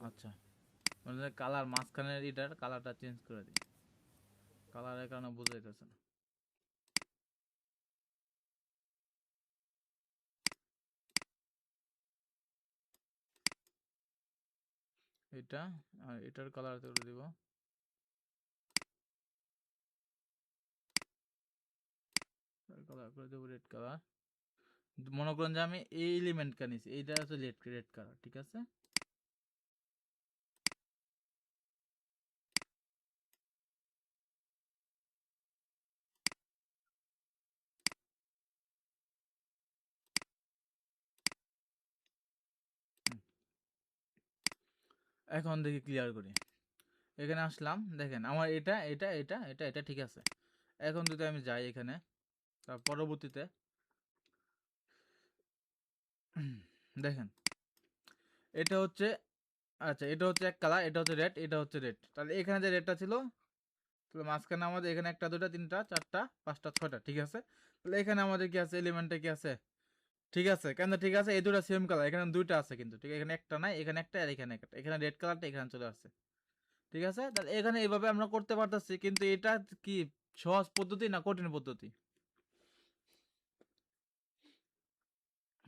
আচ্ছা, মানে কালার মাঝখানের এটার কালারটা চেঞ্জ করে দিই, কালারের কারণে বোঝা যাইতেছে না। এটা আর এটার কালার করে দিব, কালার করে দেবো রেড কালার, মনে করেন যে আমি এই এলিমেন্টটা নিছি, এইটা হচ্ছে রেড কালার, ঠিক আছে। এখন দেখি ক্লিয়ার করি। এখানে আসলাম, দেখেন আমার এটা ঠিক আছে। এখন যদি আমি যাই এখানে, তার পরবর্তীতে দেখেন এটা হচ্ছে, আচ্ছা এটা হচ্ছে এক কালার, এটা হচ্ছে রেড, এটা হচ্ছে রেড। তাহলে এখানে যে রেডটা ছিল, তাহলে মাঝখানে আমাদের এখানে একটা দুটা তিনটা চারটা পাঁচটা ছয়টা, ঠিক আছে। তাহলে এখানে আমাদের কি আছে, এলিমেন্টে কি আছে, ঠিক আছে। কেন ঠিক আছে, এই দুটা সেম কালার, এখানে দুইটা আছে কিন্তু, ঠিক আছে, এখানে একটা নাই, এখানে একটা আর এখানে একটা, এখানে রেড কালারটা এখানে চলে আসছে, ঠিক আছে। তাহলে এখানে এইভাবে আমরা করতে পারতেছি, কিন্তু এটা কি সহজ পদ্ধতি না কঠিন পদ্ধতি?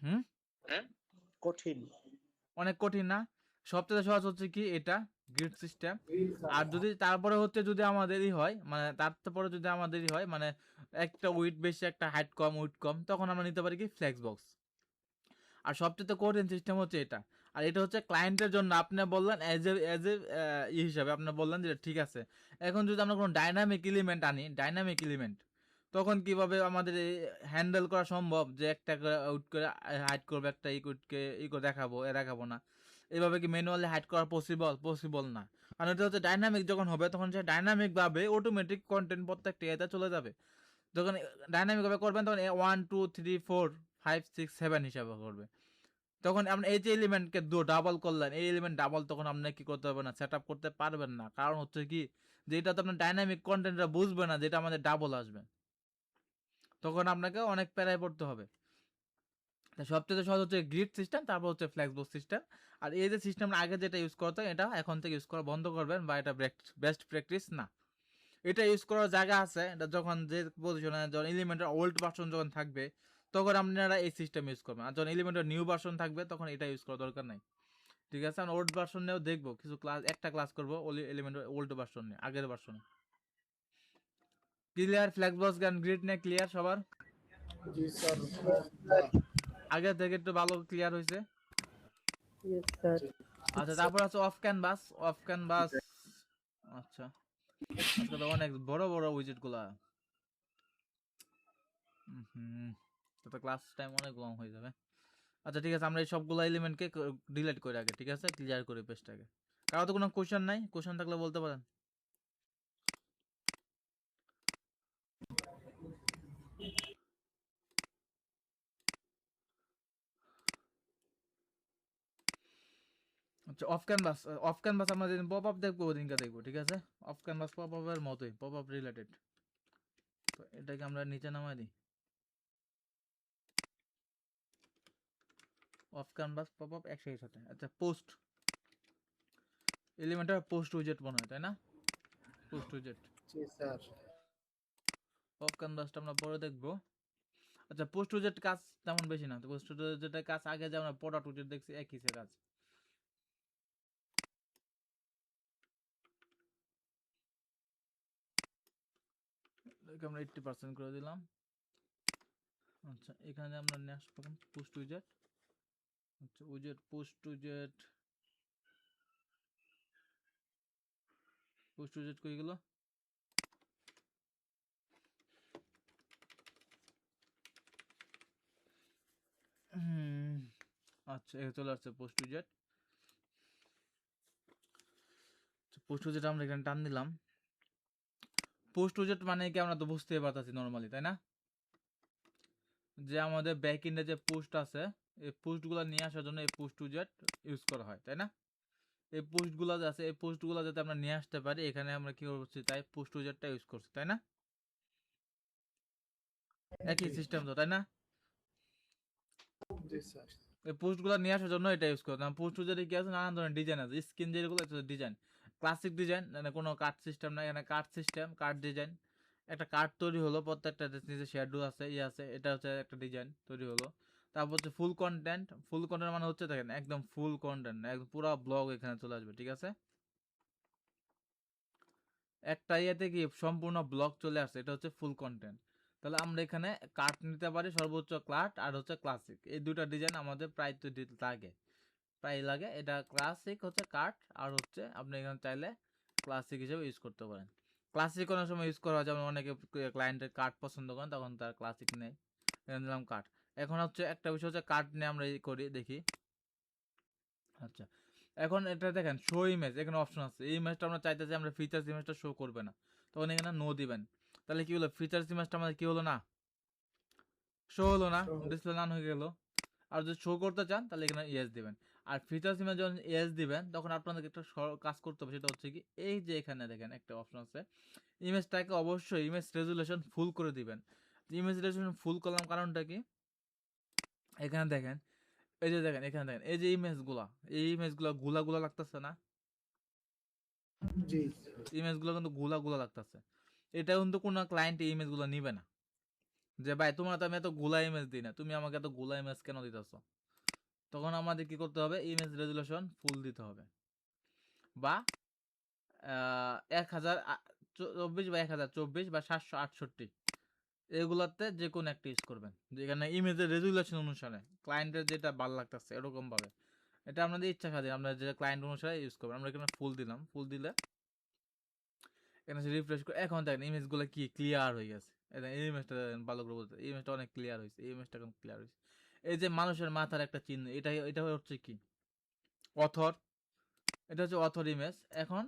হুম, কঠিন। অনেক কঠিন না? সবথেকে সহজ হচ্ছে কি এটা, গ্রিড সিস্টেম। আর যদি তারপরে হচ্ছে যদি আমাদেরই হয়, মানে তারপরে যদি আমাদেরই হয়, মানে একটা উইড বেশি একটা হাইট কম উইড কম, তখন আমরা নিতে পারি কি ফ্লেক্স বক্স। আর সবচেয়ে কঠিন সিস্টেম হচ্ছে এটা। আর এটা হচ্ছে ক্লায়েন্টের জন্য, আপনি বললেন এজ এ হিসাবে আপনি বললেন যে ঠিক আছে। এখন যদি আমরা কোনো ডাইনামিক এলিমেন্ট আনি, ডাইনামিক এলিমেন্ট, তখন কিভাবে আমাদের হ্যান্ডেল করা সম্ভব যে একটা আউট করে হাইড করবে, একটা ইকুইটকে ই করে দেখাবো দেখাবো না, এভাবে কি ম্যানুয়ালি হাইড করা পসিবল না। কারণ এটা হচ্ছে ডাইনামিক, যখন হবে তখন সে ডাইনামিক ভাবে অটোমেটিক কন্টেন্ট প্রত্যেকটা এতে চলে যাবে। যখন ডাইনামিক ভাবে করবেন তখন 1 2 3 4 5 6 7 হিসাবে করবে। তখন আপনি এই যে এলিমেন্টকে ডাবল করলেন, এই এলিমেন্ট ডাবল, তখন আপনি কি করতে পারবেন না, সেট আপ করতে পারবেন না। কারণ হচ্ছে কি, যে এটা তো আপনার ডাইনামিক কন্টেন্টটা বুঝবে না, যেটা আমাদের ডাবল আসবে, তখন আপনাকে অনেক প্যারায় পড়তে হবে। তাই সবচেয়ে সহজ হচ্ছে গ্রিড সিস্টেম, তারপর হচ্ছে ফ্লেক্সবক্স সিস্টেম। আর এই যে সিস্টেম আগে যেটা ইউজ করতেন, এটা এখন থেকে ইউজ করা বন্ধ করবেন, বা এটা বেস্ট প্র্যাকটিস না। এটা ইউজ করার জায়গা আছে, এটা যখন যে পজিশনে, যখন এলিমেন্টের ওল্ড ভার্সন যখন থাকবে, তখন আপনারা এই সিস্টেম ইউজ করবেন। আর যখন এলিমেন্টের নিউ ভার্সন থাকবে, তখন এটা ইউজ করার দরকার নাই, ঠিক আছে। আমরা ওল্ড ভার্সন নিয়েও দেখবো কিছু ক্লাস, একটা ক্লাস করবো এলিমেন্টের ওল্ড ভার্সন নিয়ে, আগের ভার্সনে। ক্লিয়ার? ফ্ল্যাক্সবক্স গান গ্রিড নিয়ে ক্লিয়ার সবার? জি স্যার। আগে থেকে একটু ভালো ক্লিয়ার হয়েছে। Yes sir. আচ্ছা, তারপর আছে অফ ক্যানভাস। অফ ক্যানভাস, আচ্ছা, আজকে তো অনেক বড় বড় উইজেট গুলা। হুম, তো ক্লাস টাইম অনেক লং হয়ে যাবে। আচ্ছা ঠিক আছে, আমরা এই সবগুলো এলিমেন্টকে ডিলিট করে আগে, ঠিক আছে, ক্লিয়ার করি পেজটাকে। কারো তো কোনো কোশ্চেন নাই? কোশ্চেন থাকলে বলতে পারেন। আচ্ছা, অফ ক্যানভাস আমরা যেদিন পপ আপ দেখবো ওদিনকে দেখবো, ঠিক আছে। অফ ক্যানভাস পপ আপের মতোই, পপ আপ রিলেটেড। তো এটাকে আমরা নিচে নামাই দিই। অফ ক্যানভাস পপ আপ একসাথে সাথে। আচ্ছা, পোস্ট এলিমেন্টের পোস্ট উইজেট মনে হয়, তাই না? পোস্ট উইজেট জি স্যার। অফ ক্যানভাসটা আমরা পরে দেখবো। আচ্ছা, পোস্ট উইজেট কাজ তেমন বেশি না। তো পোস্ট উইজেটের কাজ আগে যে আমরা প্রোডাক্ট উইজেট দেখছি, একই সে কাজ। এটাকে আমরা 80% করে দিলাম। আচ্ছা, এখানে আমরা নিয়ে আসবো পোস্ট উইজেট। আচ্ছা, পোস্ট উইজেট কই গেল? আচ্ছা, এখানে চলে আসছে পোস্ট উইজেট। পোস্ট উইজেট আমরা এখানে টান দিলাম। পোস্ট উইজেট মানে কি আমরা তো বুঝতেই পারতাছি নরমালি, তাই না? যে আমাদের ব্যাক এন্ডে যে পোস্ট আছে, এই পোস্টগুলো নিয়ে আসার জন্য এই পোস্ট উইজেট ইউজ করা হয়, তাই না? এই পোস্টগুলো যে আছে, এই পোস্টগুলো যাতে আমরা নিয়ে আসতে পারি, এখানে আমরা কি করছি, তাই পোস্ট উইজেটটা ইউজ করছি, তাই না? একই সিস্টেম তো, তাই না? জি স্যার। এই পোস্টগুলো নিয়ে আসার জন্য এটা ইউজ করতাম। পোস্ট উইজেটে কি আছে, নানান ধরনের ডিজাইন আছে, স্ক্রিন যেগুলো ডিজাইন, ক্লাসিক ডিজাইন, মানে কোনো কার্ড সিস্টেম না, এখানে কার্ড সিস্টেম, কার্ড ডিজাইন। একটা কার্ড তৈরি হলো, প্রত্যেকটা নিজে শ্যাডো আছে, আছে, এটা হচ্ছে একটা ডিজাইন তৈরি হলো। তারপর হচ্ছে ফুল কন্টেন্ট মানে হচ্ছে দেখেন একদম ফুল কন্টেন্ট, একদম পুরো ব্লগ এখানে চলে আসবে, ঠিক আছে। একটা ইয়েতে কি সম্পূর্ণ ব্লগ চলে আসছে, এটা হচ্ছে ফুল কন্টেন্ট। তাহলে আমরা এখানে কাট নিতে পারি, সর্বোচ্চ কাট আর হচ্ছে ক্লাসিক, এই দুটা ডিজাইন আমাদের প্রায় তো লাগে, প্রায় লাগে। এটা ক্লাসিক হচ্ছে কাট, আর হচ্ছে আপনি এখানে চাইলে ক্লাসিক হিসেবে ইউজ করতে পারেন। ক্লাসিক অনেক সময় ইউজ করা হয়, যেমন অনেকে ক্লায়েন্টের কাট পছন্দ করেন তখন তার ক্লাসিক নেই, এখানে দিলাম কাট। এখন হচ্ছে একটা বিষয় হচ্ছে কাট নিয়ে আমরা করি দেখি। আচ্ছা, এখন এটা দেখেন শো ইমেজ, এখানে অপশন আছে, এই ইমেজটা আমরা চাইতেছি আমরা ফিচার্স ইমেজটা শো করবে না, তখন এখানে নো দিবেন। তাহলে কি হলো, ফিচার্স ইমেজটা আমাদের কি হলো না, শো হলো না, Show. ডিসপ্লে নান হয়ে গেল। আর যদি শো করতে চান তাহলে এখানে ইয়েস দিবেন। আর ফিচার্স ইমেজ যখন ইয়েস দিবেন তখন আপনাদেরকে একটা কাজ করতে হবে, সেটা হচ্ছে কি এই যে এখানে দেখেন একটা অপশন আছে, ইমেজটাকে অবশ্যই ইমেজ রেজুলেশন ফুল করে দিবেন। ইমেজ রেজুলেশন ফুল করলাম কারণটা কি, এখানে দেখেন, এই যে দেখেন এখানে দেখেন এই যে ইমেজগুলা, এই ইমেজগুলা গুলা গুলা লাগতেছে না, जी ইমেজগুলো কিন্তু গুলা গুলা লাগতেছে। এটা কিন্তু কোনো ক্লায়েন্ট এই ইমেজগুলো নিবে না, যে ভাই তোমার তো আমি এত গুলা ইমেজ দিই না, তুমি আমাকে এত গুলা ইমেজ কেন দিতেছো। তখন আমাদের কি করতে হবে, ইমেজ রেজুলেশন ফুল দিতে হবে, বা 1024 বা 1024 বা 768 এগুলাতে যে কোনো একটা ইউজ করবেন, যেখানে ইমেজের রেজুলেশন অনুসারে ক্লায়েন্টের যেটা ভালো লাগতেছে এরকম ভাবে, এটা আপনাদের ইচ্ছা স্বাধীন, আপনারা যে ক্লায়েন্ট অনুসারে ইউজ করবেন। আমরা এখানে ফুল দিলাম, ফুল দিলে এখানে রিফ্রেশ করে এখন দেখেন ইমেজগুলো কি ক্লিয়ার হয়ে গেছে। এই ইমেজটা ভালো করে বলতে, এই ইমেজটা অনেক ক্লিয়ার হয়েছে, এই ইমেজটা এখন ক্লিয়ার হয়েছে। এই যে মানুষের মাথার একটা চিহ্ন, এটা হচ্ছে কি অথর, এটা হচ্ছে অথর ইমেজ। এখন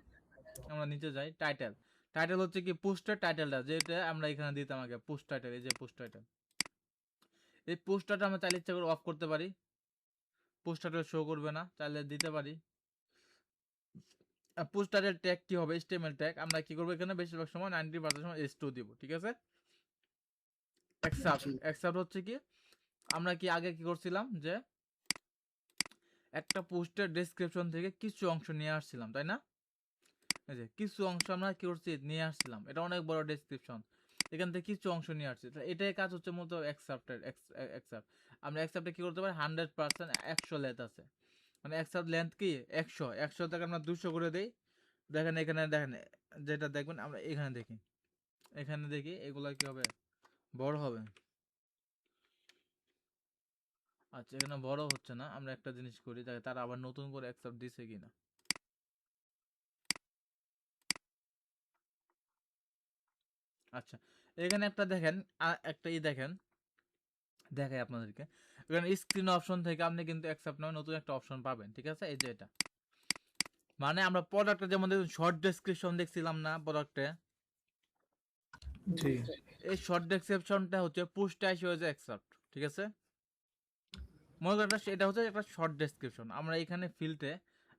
আমরা নিচে যাই, টাইটেল, টাইটেল হচ্ছে কি পোস্টের টাইটেলটা, যেটা আমরা এখানে দিতাম আগে, পোস্ট টাইটেল, এই যে পোস্ট টাইটেল, এই পোস্টারটা আমরা চাইলে ইচ্ছা করে অফ করতে পারি, পোস্টারটা শো করবে না, চাইলে দিতে পারি। পোস্টারের ট্যাগ কি হবে, HTML ট্যাগ, আমরা কি করবো এখানে বেশিরভাগ সময় 90% সময় S2 দিব, ঠিক আছে। অ্যাকসেপ্ট, जी অ্যাকসেপ্ট হচ্ছে কি আমরা কি আগে কি করছিলাম, যে একটা পোস্টের ডেসক্রিপশন থেকে কিছু অংশ নিয়ে আসছিলাম, তাই না, এই যে কিছু অংশ আমরা কি করছি নিয়ে আসছিলাম, এটা অনেক বড় ডেসক্রিপশন, এখান থেকে কিছু অংশ নিয়ে আসছি, এটাই কাজ হচ্ছে মূলত অ্যাকসেপ্টের। অ্যাকসেপ্ট আমরা অ্যাকসেপ্টে কি করতে পারি, 100% 100 লেন্থ আছে, মানে অ্যাকসেপ্ট লেন্থ কি 100 থেকে আমরা 200 করে দেই। দেখেন এখানে দেখেন, যেটা দেখবেন আমরা এখানে দেখি, এখানে দেখি এগুলা কি হবে, বড় হবে। আচ্ছা, এখানে বড় হচ্ছে না, আমরা একটা জিনিস করি, তারা আবার নতুন করে অ্যাকসেপ্ট দিছে কিনা। আচ্ছা, এখানে একটা দেখেন, একটা দেখেন, দেখাই আপনাদেরকে, এখানে স্ক্রিন অপশন থেকে আপনি কিন্তু অ্যাকসেপ্ট নামে নতুন একটা অপশন পাবেন, ঠিক আছে, এই যে এটা, মানে আমরা প্রোডাক্টে যেমন শর্ট ডেসক্রিপশন দেখছিলাম না প্রোডাক্টে, जी এই শর্ট ডেসক্রিপশনটা হচ্ছে পোস্টে এসে হয়েছে অ্যাকসেপ্ট, ঠিক আছে। মনে করেন এটা হচ্ছে একটা শর্ট ডেসক্রিপশন, আমরা এখানে ফিল্ডে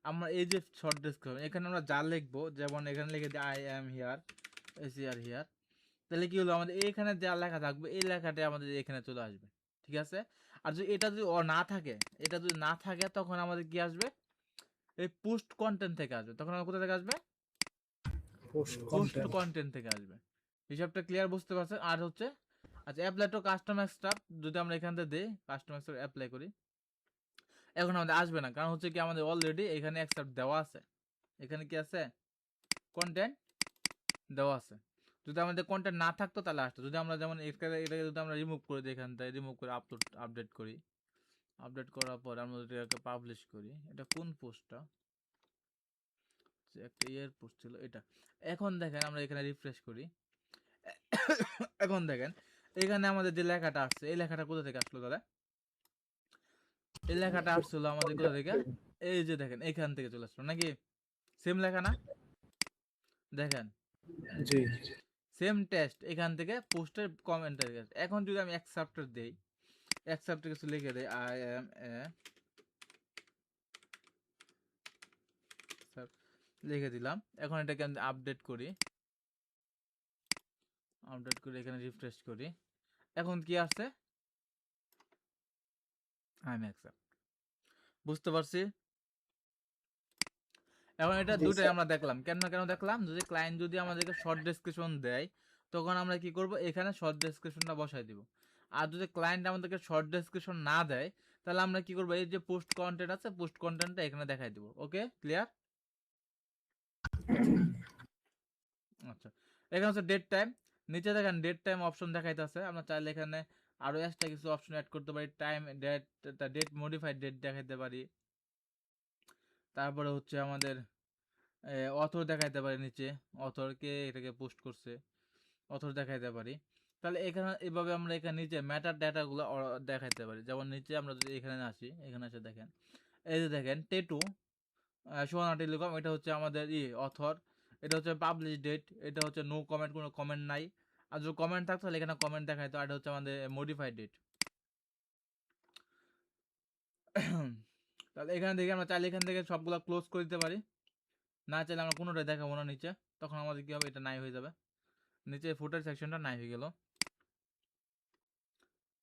আমরা এই যে শর্ট ডেসক্রিপশন, এখানে আমরা যা লিখবো, যেমন এখানে লিখে দিই I am here, S R here, তাহলে কি হলো আমাদের এইখানে যা লেখা থাকবে এই লেখাটা আমাদের এখানে চলে আসবে, ঠিক আছে। আর যদি এটা যদি না থাকে, এটা যদি না থাকে তখন আমাদের কি আসবে, এই পোস্ট কন্টেন্ট থেকে আসবে, তখন আমার কোথা থেকে আসবে, पोस्ट পোস্ট कंटेंट কন্টেন্ট থেকে আসবে। হিসাবটা ক্লিয়ার বুঝতে পারছেন। আর হচ্ছে আচ্ছা, অ্যাপ্লাই টু কাস্টমার স্টাফ যদি আমরা এখান থেকে দিই, কাস্টমার স্টাফ অ্যাপ্লাই করি, এখন আমাদের আসবে না, কারণ হচ্ছে কি আমাদের অলরেডি এখানে অ্যাকসেপ্ট দেওয়া আছে, এখানে কি আছে কন্টেন্ট দেওয়া আছে। যদি আমাদের কন্টেন্ট না থাকতো তাহলে আসতো, যদি আমরা যেমন এটাকে যদি আমরা রিমুভ করে দিই, এখান থেকে রিমুভ করে আপডেট করি, আপডেট করার পর আমরা যদি এটাকে পাবলিশ করি, এটা কোন পোস্টটা, একটা ইয়ের পোস্ট ছিল এটা। এখন দেখেন আমরা এখানে রিফ্রেশ করি, এখন দেখেন এখানে আমাদের যে লেখাটা আসছে, এই লেখাটা কোথা থেকে আসলো দাদা, এই লেখাটা আসছিল আমাদের কোথা থেকে, এই যে দেখেন এখান থেকে চলে আসলো নাকি, সেম লেখা না, দেখেন जी সেম টেক্সট এখান থেকে পোস্টের কমেন্টের কাছে। এখন যদি আমি অ্যাকসেপ্টার দেই, অ্যাকসেপ্টে কিছু লিখে দেই, আই এম এ লিখে দিলাম, এখন এটাকে আমি আপডেট করি, আপডেট করে এখানে রিফ্রেশ করি, এখন কি আসছে, আই এম অ্যাকসেপ্ট, বুঝতে পারছি। এখন এটা जी দুটাই सर আমরা দেখলাম, কেন কেন দেখলাম, যদি ক্লায়েন্ট যদি আমাদেরকে শর্ট ডেসক্রিপশন দেয় তখন আমরা কি করব, এখানে শর্ট ডেসক্রিপশনটা বসাই দিব। আর যদি ক্লায়েন্ট আমাদেরকে শর্ট ডেসক্রিপশন না দেয় তাহলে আমরা কি করব, এই যে পোস্ট কন্টেন্ট আছে পোস্ট কন্টেন্টটা এখানে দেখাই দিব। ওকে, ক্লিয়ার। আচ্ছা, এখানে হচ্ছে ডেট টাইম, নিচে দেখেন ডেট টাইম অপশন দেখাইতেছে, আমরা চাইলে এখানে আরো এক্সট্রা কিছু অপশন অ্যাড করতে পারি, টাইম ডেট মডিফাইড ডেট দেখাইতে পারি, তারপরে হচ্ছে আমাদের অথর দেখাইতে পারি, নিচে অথর কে এটাকে পোস্ট করছে অথর দেখাইতে পারি। তাহলে এখানে এভাবে আমরা এখানে নিচে ম্যাটার ডাটাগুলো দেখাইতে পারি। যেমন নিচে আমরা যদি এখানে আসি, এখানে এসে দেখেন, এই যে দেখেন টেটু সোহানা টেলিকম, এটা হচ্ছে আমাদের অথর, এটা হচ্ছে পাবলিশ ডেট, এটা হচ্ছে নো কমেন্ট, কোনো কমেন্ট নাই। আর যদি কমেন্ট থাকতো তাহলে এখানে কমেন্ট দেখাইতো। আর এটা হচ্ছে আমাদের মডিফাইড ডেট। তাহলে এখানে দেখে আমরা চাইলে এখান থেকে সবগুলো ক্লোজ করে দিতে পারি, না চাইলে আমরা কোনোটাই দেখাবো না নিচে, তখন আমাদের কি হবে, এটা নাই হয়ে যাবে, নিচে ফুটার সেকশনটা নাই হয়ে গেল।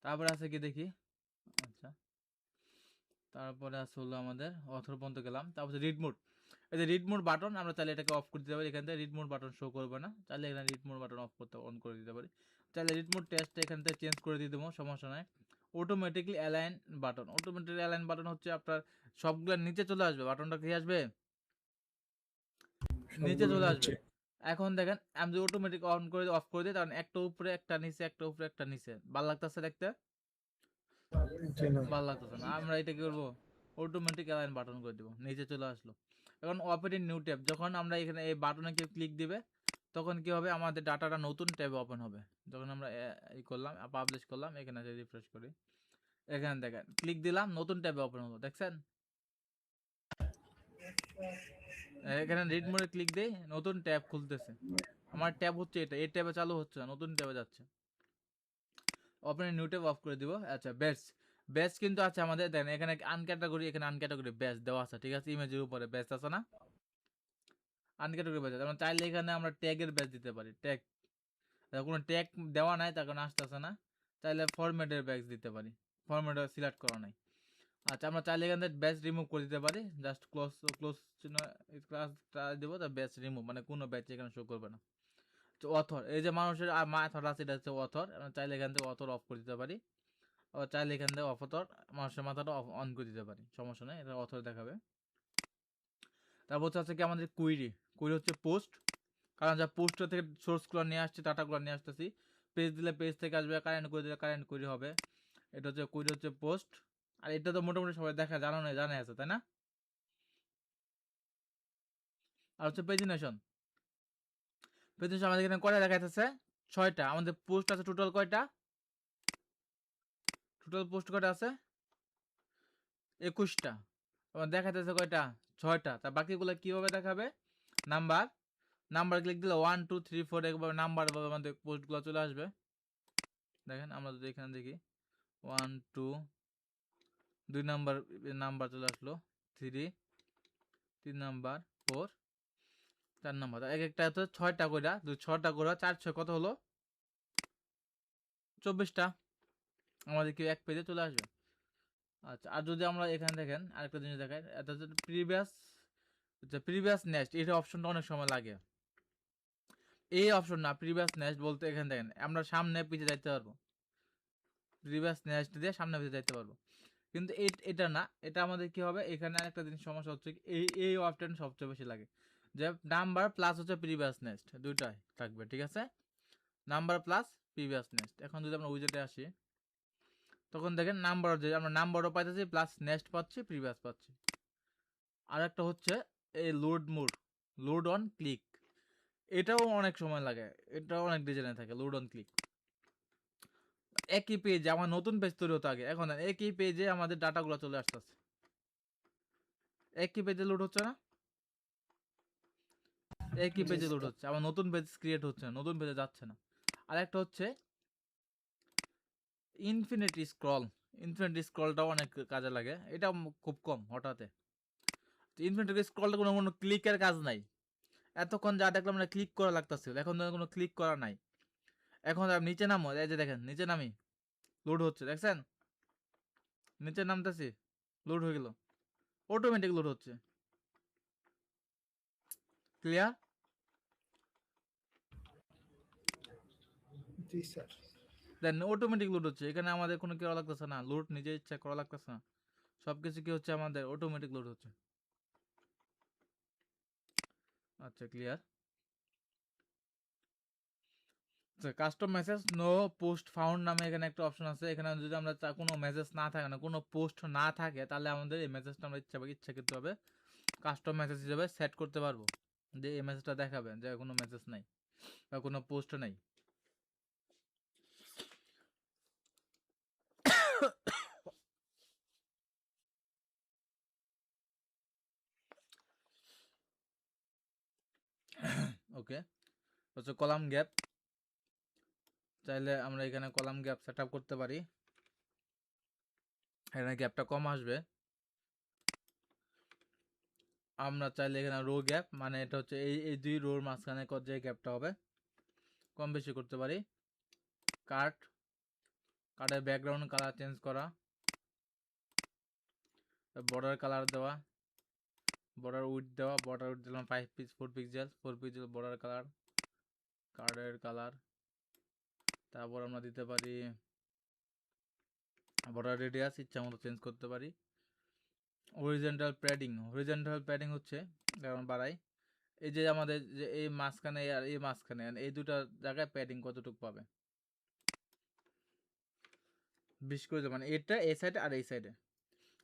তারপরে আছে কি দেখি, আচ্ছা তারপরে আছে হলো আমাদের অথর পর্যন্ত গেলাম, তারপরে রিড মোড, এই যে রিড মোড বাটন, আমরা চাইলে এটাকে অফ করে দিতে পারি, এখান থেকে রিড মোড বাটন শো করবে না, চাইলে এখানে রিড মোড বাটন অফ করতে অন করে দিতে পারি, চাইলে রিড মোড টেস্টটা এখান থেকে চেঞ্জ করে দিয়ে দেবো, সমস্যা নাই। Automatically align button, automatically align button হচ্ছে আপনার সবগুলো নিচে চলে আসবে, বাটনটা কি আসবে, নিচে সবগুলো চলে আসবে। নিচে। এখন দেখেন আমি যদি অটোমেটিক অন করে অফ করে দিই, তখন একটা উপরে একটা নিচে, একটা উপরে একটা নিচে, ভালো লাগতেছে দেখতে, জি না। ভালো লাগতেছে না। আমরা এটা কি করবো, অটোমেটিক অ্যালাইন বাটন করে দিব, নিচে চলে আসলো। এখন ওপেন ইন নিউ ট্যাব, যখন আমরা এখানে এই বাটনে কেউ ক্লিক দিবে, তখন কি হবে, আমাদের ডাটাটা নতুন ট্যাবে ওপেন হবে। যখন আমরা ই করলাম, পাবলিশ করলাম, এখানে এসে রিফ্রেশ করি, এখানে দেখেন ক্লিক দিলাম, নতুন ট্যাবে ওপেন হলো, দেখছেন, এখানে রিড মোডে ক্লিক দেই, নতুন ট্যাব খুলতেছে। আমার ট্যাব হচ্ছে এটা, এই ট্যাবে চালু হচ্ছে না, নতুন ট্যাবে যাচ্ছে। ওপেন নিউ ট্যাব অফ করে দিব। আচ্ছা ব্যাচ, ব্যাচ কিন্তু আছে আমাদের, দেখেন এখানে আনক্যাটাগরি, এখানে আনক্যাটাগরি ব্যাচ দেওয়া আছে, ঠিক আছে, ইমেজের উপরে ব্যাচ আছে না, আনক্যাটাগরি ব্যাচ আছে। আমরা চাইলে এখানে আমরা ট্যাগের ব্যাচ দিতে পারি, ট্যাগ, কোনো ট্যাগ দেওয়া নাই তার কারণে আসতেছে না, চাইলে ফরম্যাটের ব্যাচ দিতে পারি, ফরম্যাটে সিলেক্ট করা নাই। আচ্ছা আমরা চাইলে এখান থেকে ব্যাচ রিমুভ করে দিতে পারি, জাস্ট ক্লোজ ক্লোজ ক্লাসটা দেবো, তা ব্যাচ রিমুভ, মানে কোনো ব্যাচ এখানে শো করবে না। তো অথর, এই যে মানুষের মাথাটা আছে, এটা হচ্ছে অথর, আমরা চাইলে এখান থেকে অথর অফ করে দিতে পারি, আবার চাইলে এখান থেকে অথর মানুষের মাথাটা অন করে দিতে পারি, সমস্যা নেই, এটা অথর দেখাবে। তারপর হচ্ছে কি আমাদের কুইরি, কুইরি হচ্ছে পোস্ট, কারণ যা পোস্টার থেকে সোর্সগুলো নিয়ে আসছে, ডাটাগুলো নিয়ে আসতেছি, পেজ দিলে পেজ থেকে আসবে, কারেন্ট করে দিলে কারেন্ট কুইরি হবে। এটা হচ্ছে কুইরি হচ্ছে পোস্ট, আর এটা তো মোটামুটি সবাই দেখা জানা আছে, তাই না। আর হচ্ছে পেজিনেশন, পেজিনেশন আমাদের এখানে কয়টা দেখাইতেছে, 6টা, আমাদের পোস্ট আছে টোটাল কয়টা, টোটাল পোস্ট কয়টা আছে, 21টা, আমার দেখাইতেছে কয়টা, 6টা, তা বাকিগুলো কিভাবে দেখাবে, নাম্বার, নাম্বার ক্লিক দিলে 1 2 3 4 একভাবে নাম্বার ভাবে আমাদের পোস্টগুলো চলে আসবে। দেখেন আমরা যদি এখানে দেখি 1 2, 2 নাম্বার, নাম্বার চলে আসলো, 3, 3 নাম্বার, 4, 4 নাম্বার, এক একটা হচ্ছে 6টা করে, 6টা করে 4 6 কত হলো, 24টা, আমাদের কি এক পেজে চলে আসবে। আচ্ছা আর যদি আমরা এখানে দেখেন আরেকটা জিনিস দেখাই, এটা হচ্ছে প্রিভিয়াস, প্রিভিয়াস নেক্সট, এই অপশনটা অনেক সময় লাগে, এই অপশন না, প্রিভিয়াস নেক্সট বলতে এখানে দেখেন আমরা সামনে পিছিয়ে যাইতে পারবো, প্রিভিয়াস নেক্সট দিয়ে সামনে পিছিয়ে যাইতে পারবো, কিন্তু এটা না, এটা আমাদের কি হবে, এখানে আরেকটা জিনিস সমস্যা হচ্ছে এই অপশন সবচেয়ে বেশি লাগে, যে নাম্বার প্লাস হচ্ছে প্রিভিয়াস নেক্সট, দুইটাই থাকবে, ঠিক আছে, নাম্বার প্লাস প্রিভিয়াস নেক্সট। এখন যদি আমরা উইজেটে আসি, তখন দেখেন নাম্বার, যে আমরা নাম্বারও পাইতেছি প্লাস নেক্সট পাচ্ছি, প্রিভিয়াস পাচ্ছি। আর একটা হচ্ছে এই load mode, load on click, এটাও অনেক সময় লাগে, এটাও অনেক ডিজাইনে থাকে, লোড অন ক্লিক। একই পেজে আমার নতুন পেজ তৈরি হতো আগে, এখন একই পেজে আমাদের ডাটাগুলো চলে আসতেছে, একই পেজে লোড হচ্ছে না, একই পেজে লোড হচ্ছে, আমার নতুন পেজ ক্রিয়েট হচ্ছে না, নতুন পেজে যাচ্ছে না। আর একটা হচ্ছে ইনফিনিটি স্ক্রল, ইনফিনিটি স্ক্রলটাও অনেক কাজে লাগে, এটা খুব কম হঠাৎ। ইনফিনিটি স্ক্রলটা কোনো ক্লিকের কাজ নাই, এতক্ষণ যা দেখলাম মানে ক্লিক করা লাগতেছিল, এখন কোনো ক্লিক করা নাই। এখন নিচে নামো, এই যে দেখেন নিচে নামি, লোড হচ্ছে, দেখছেন, নিচে নামতেছি, লোড হয়ে গেল, অটোমেটিক লোড হচ্ছে, ক্লিয়ার। জি স্যার। দেন অটোমেটিক লোড হচ্ছে, এখানে আমাদের কোনো করা লাগতেছে না, লোড নিজে ইচ্ছা করা লাগতেছে না, সবকিছু কি হচ্ছে আমাদের অটোমেটিক লোড হচ্ছে। আচ্ছা clear. Custom message no post found নামে এখানে একটা অপশন আছে। এখানে যদি আমরা কোনো মেসেজ না থাকে, না কোনো পোস্ট না থাকে, তাহলে আমাদের এই মেসেজটা আমরা ইচ্ছাকৃতভাবে কাস্টম মেসেজ হিসেবে সেট করতে পারবো, যে এই মেসেজটা দেখাবে যে কোনো মেসেজ নাই বা কোনো পোস্ট নাই। ওকে, হচ্ছে কলাম গ্যাপ। চাইলে আমরা এখানে কলাম গ্যাপ সেট আপ করতে পারি। এখানে গ্যাপটা কম আসবে। আমরা চাইলে এখানে রো গ্যাপ, মানে এটা হচ্ছে এই দুই রোর মাঝখানে যে গ্যাপটা হবে কম বেশি করতে পারি। কার্ডের ব্যাকগ্রাউন্ড কালার চেঞ্জ করা, বর্ডার কালার দেওয়া, বর্ডার উইথ দেওয়া, বর্ডার উইথ দিলাম 4 পিক্সেল বর্ডার কালার, কার্ডের কালার। তারপর আমরা দিতে পারি বর্ডার রেডিয়াস ইচ্ছা মতো চেঞ্জ করতে পারি। হরিজন্টাল প্যাডিং হচ্ছে যেমন বাড়াই, এই যে আমাদের যে এই মাঝখানে আর এই মাঝখানে এই দুটো জায়গায় প্যাডিং কতটুকু পাবে 20 করে দেবো, মানে এটা এই সাইডে আর এই সাইডে।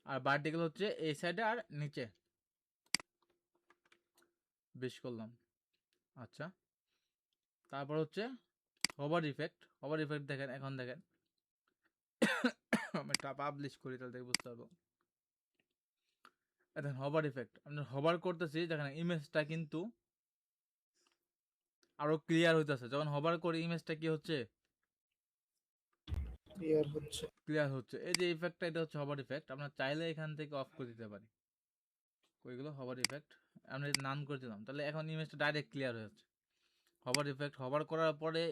আর ভার্টিক্যাল হচ্ছে এই সাইডে আর নিচে 20 করলাম। আচ্ছা, তারপর হচ্ছে হভার ইফেক্ট দেখেন, এখন দেখেন আমি এটা পাবলিশ করি তাহলে দেখে বুঝতে পারবো। দেখেন হভার ইফেক্ট, আমি হভার করতেছি, দেখেন ইমেজটা কিন্তু আরো ক্লিয়ার হইতেছে। যখন হভার করি ইমেজটা কি হচ্ছে, ক্লিয়ার হচ্ছে। এই যে ইফেক্টটা, এটা হচ্ছে হভার ইফেক্ট। আমরা চাইলে এখান থেকে অফ করে দিতে পারি। ওইগুলো হভার ইফেক্ট আমরা নান করে দিলাম, তাহলে এখন ইমেজটা ডাইরেক্ট ক্লিয়ার হয়ে যাচ্ছে। হভার ইফেক্ট হভার করার পরে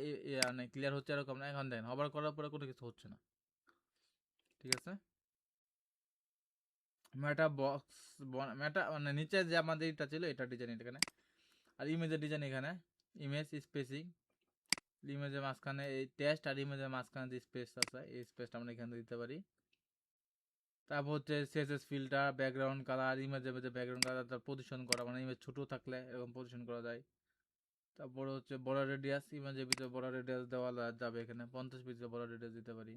মানে ক্লিয়ার হচ্ছে এরকম না। এখন দেখেন হভার করার পরে কোনো কিছু হচ্ছে না, ঠিক আছে। মেটা বক্স, মেটা মানে নিচে যে আমাদের এটা ছিল এটা ডিজাইন এখানে, আর ইমেজের ডিজাইন এখানে, ইমেজ স্পেসিং, ইমেজের মাঝখানে এই টেক্সট আর ইমেজের মাঝখানে যে স্পেস আছে এই স্পেসটা আমরা এখানে দিতে পারি। তারপর হচ্ছে সিএসএস ফিল্টার, ব্যাকগ্রাউন্ড কালার, ইমেজের মধ্যে ব্যাকগ্রাউন্ড কালার তার পজিশন করা, মানে ইমেজ ছোট থাকলে এরকম পজিশন করা যায়। তারপর হচ্ছে বড় রেডিয়াস, ইমেজের ভিতরে বড় রেডিয়াস দেওয়া যাবে, এখানে 50 পিক্সেল বড় রেডিয়াস দিতে পারি।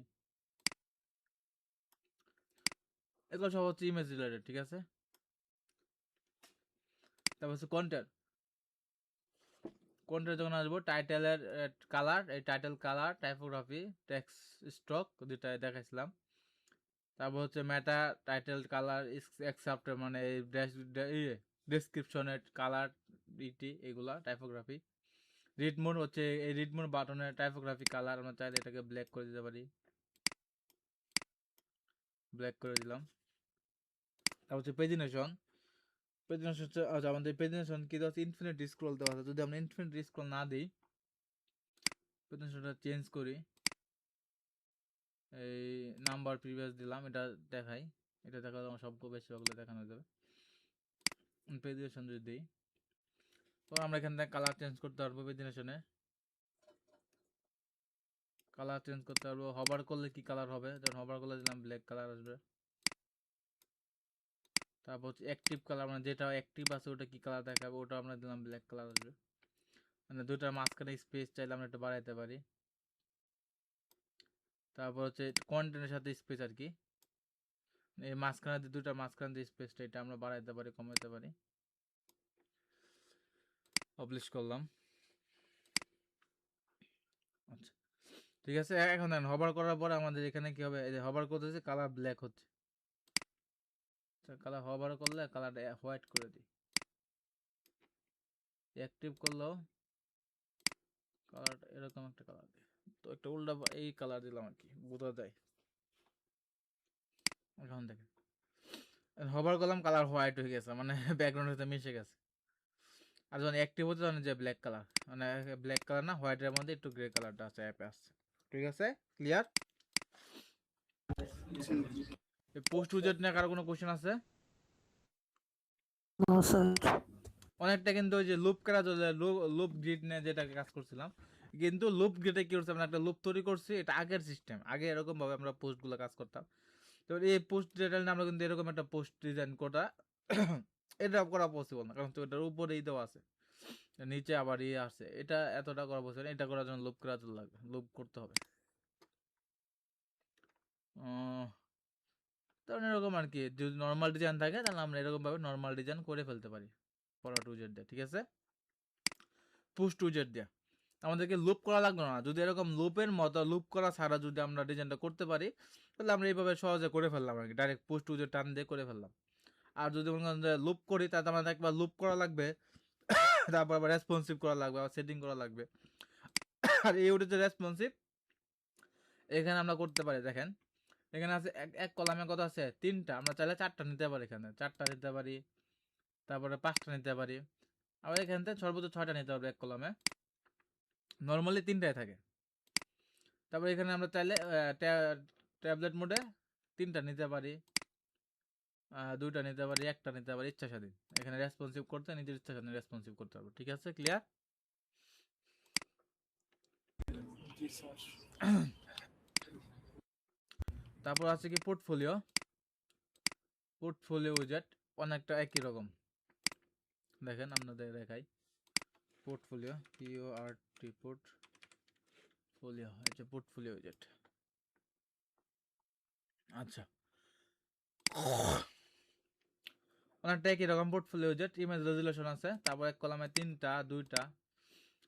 এগুলো সব হচ্ছে ইমেজ রিলেটেড, ঠিক আছে। তারপর হচ্ছে কন্টেন্ট যখন আসবো, টাইটেলের কালার, এই title colour, typography, text stroke দুইটা দেখাইছিলাম। তারপর হচ্ছে মেটা টাইটেল কালার এক্সেপ্ট, মানে এই ডেসক্রিপশনের কালার এগুলা টাইপোগ্রাফি। রিড মোড হচ্ছে এই রিড মোড বাটনের টাইপোগ্রাফি কালার, আমরা চাইলে এটাকে ব্ল্যাক করে দিতে পারি, ব্ল্যাক করে দিলাম। তারপর হচ্ছে পেজিনেশন হচ্ছে আমাদের পেজিনেশন কি দেওয়া আছে, ইনফিনিটি স্ক্রল দেওয়া আছে। যদি আমরা ইনফিনিটি স্ক্রল না দিই, পেজিনেশনটা চেঞ্জ করি, এই নাম্বার প্রিভিয়াস দিলাম, এটা দেখাই, এটা দেখালে আমার সবগুলো বেশিরভাগগুলো দেখানো হয়ে যাবে। পেজিনেশন যদি দিই, তো আমরা এখান থেকে কালার চেঞ্জ করতে পারবো। পেজিনেশনে কালার চেঞ্জ করতে পারবো। হবার করলে কি কালার হবে, যখন হবার করলে দিলাম ব্ল্যাক কালার আসবে। তারপর হচ্ছে অ্যাক্টিভ কালার, মানে যেটা অ্যাক্টিভ আছে ওটা কি কালার দেখাবে, ওটা আমরা দিলাম ব্ল্যাক কালার আসবে। মানে দুটার মাঝখানে স্পেস চাইলে আমরা একটু বাড়াইতে পারি। তারপর হচ্ছে কন্টেন্টের সাথে স্পেস আর কি, এই মাঝখানে দুটার মাঝখানে যে স্পেসটা এটা আমরা বাড়াইতে পারি, কমাইতে পারি। পাবলিশ করলাম। আচ্ছা, ঠিক আছে। এখন দেখেন হবার করার পরে আমাদের এখানে কি হবে, এই যে হবার করতেছে কালার ব্ল্যাক হচ্ছে। কালার হবার করলে কালারটা হোয়াইট করে দিই, অ্যাক্টিভ করলেও কালারটা এরকম একটা কালার দিই। তো একটা উল্টা এই কালার দিলাম আর কি, বোঝা যায়। এখন দেখেন হবার করলাম, কালার হোয়াইট হয়ে গেছে, মানে ব্যাকগ্রাউন্ডের সাথে মিশে গেছে। আর যখন অ্যাক্টিভ হচ্ছে তখন যে ব্ল্যাক কালার, মানে ব্ল্যাক কালার না, হোয়াইটের মধ্যে একটু গ্রে কালারটা আছে, অ্যাপে আসছে। ঠিক আছে, ক্লিয়ার। পোস্ট উইজেট নিয়ে কারো কোনো কোশ্চেন আছে? অনেকটা কিন্তু ওই যে লুপ করা চলে, লুপ গ্রিড নিয়ে যেটা কাজ করছিলাম, কিন্তু লুপ গ্রিডে কি করছে, আমরা একটা লুপ তৈরি করছি, এটা আগের সিস্টেম, আগে এরকম ভাবে আমরা পোস্টগুলো কাজ করতাম। তো এই পোস্ট ডিজাইন আমরা কিন্তু এরকম একটা পোস্ট ডিজাইন করা এটা করা পসিবল না, কারণ তো এটার উপরেই দেওয়া আছে। নিচে আবার ইয়ে আছে, এটা এতটা করা বলছে না, এটা করার জন্য লুপ করার জন্য লাগবে, লুপ করতে হবে। তখন এরকম আর কি, যদি নর্মাল ডিজাইন থাকে তাহলে আমরা এরকম ভাবে নর্মাল ডিজাইন করে ফেলতে পারি ফরওয়ার্ড উইজেট দিয়ে, ঠিক আছে। পুশ উইজেট দিয়ে আমাদেরকে লুপ করা লাগবে না, যদি এরকম লুপের মতো লুপ করা ছাড়া যদি আমরা ডিজাইনটা করতে পারি তাহলে আমরা এইভাবে সহজে করে ফেললাম আর কি, ডাইরেক্ট পুশ উইজেট টান দিয়ে করে ফেললাম। আর যদি মনে করেন যে লুপ করি তাহলে আমাদের একবার লুপ করা লাগবে, তারপর আবার রেসপন্সিভ করা লাগবে, আবার সেটিং করা লাগবে। আর এই উইজেট রেসপন্সিভ এখানে আমরা করতে পারি, দেখেন এখানে আছে এক কলামে কত আছে, 3টা, আমরা চাইলে 4টা নিতে পারি, এখানে 4টা নিতে পারি, তারপরে 5টা নিতে পারি, আবার এখান থেকে সর্বোচ্চ 6টা নিতে পারবো এক কলামে, নর্মালি 3টাই থাকে। তারপর এখানে আমরা চাইলে ট্যাবলেট মোডে 3টা নিতে পারি, 2টা নিতে পারি, 1টা নিতে পারি, ইচ্ছা স্বাধীন। এখানে রেসপন্সিভ করতে নিজের ইচ্ছা স্বাধীন রেসপন্সিভ করতে পারবো, ঠিক আছে, ক্লিয়ার। জি স্যার। তারপর আছে কি পোর্টফোলিও, পোর্টফোলিও উইজেট অনেকটা একই রকম, দেখেন আপনাদের দেখাই, পোর্টফোলিও PORT পোর্টফোলিও, এটা পোর্টফোলিও উইজেট। আচ্ছা, অনেকটা একই রকম পোর্টফোলিও উইজেট, ইমেজ রেজুলেশন আছে, তারপর এক কলামে 3টা 2টা,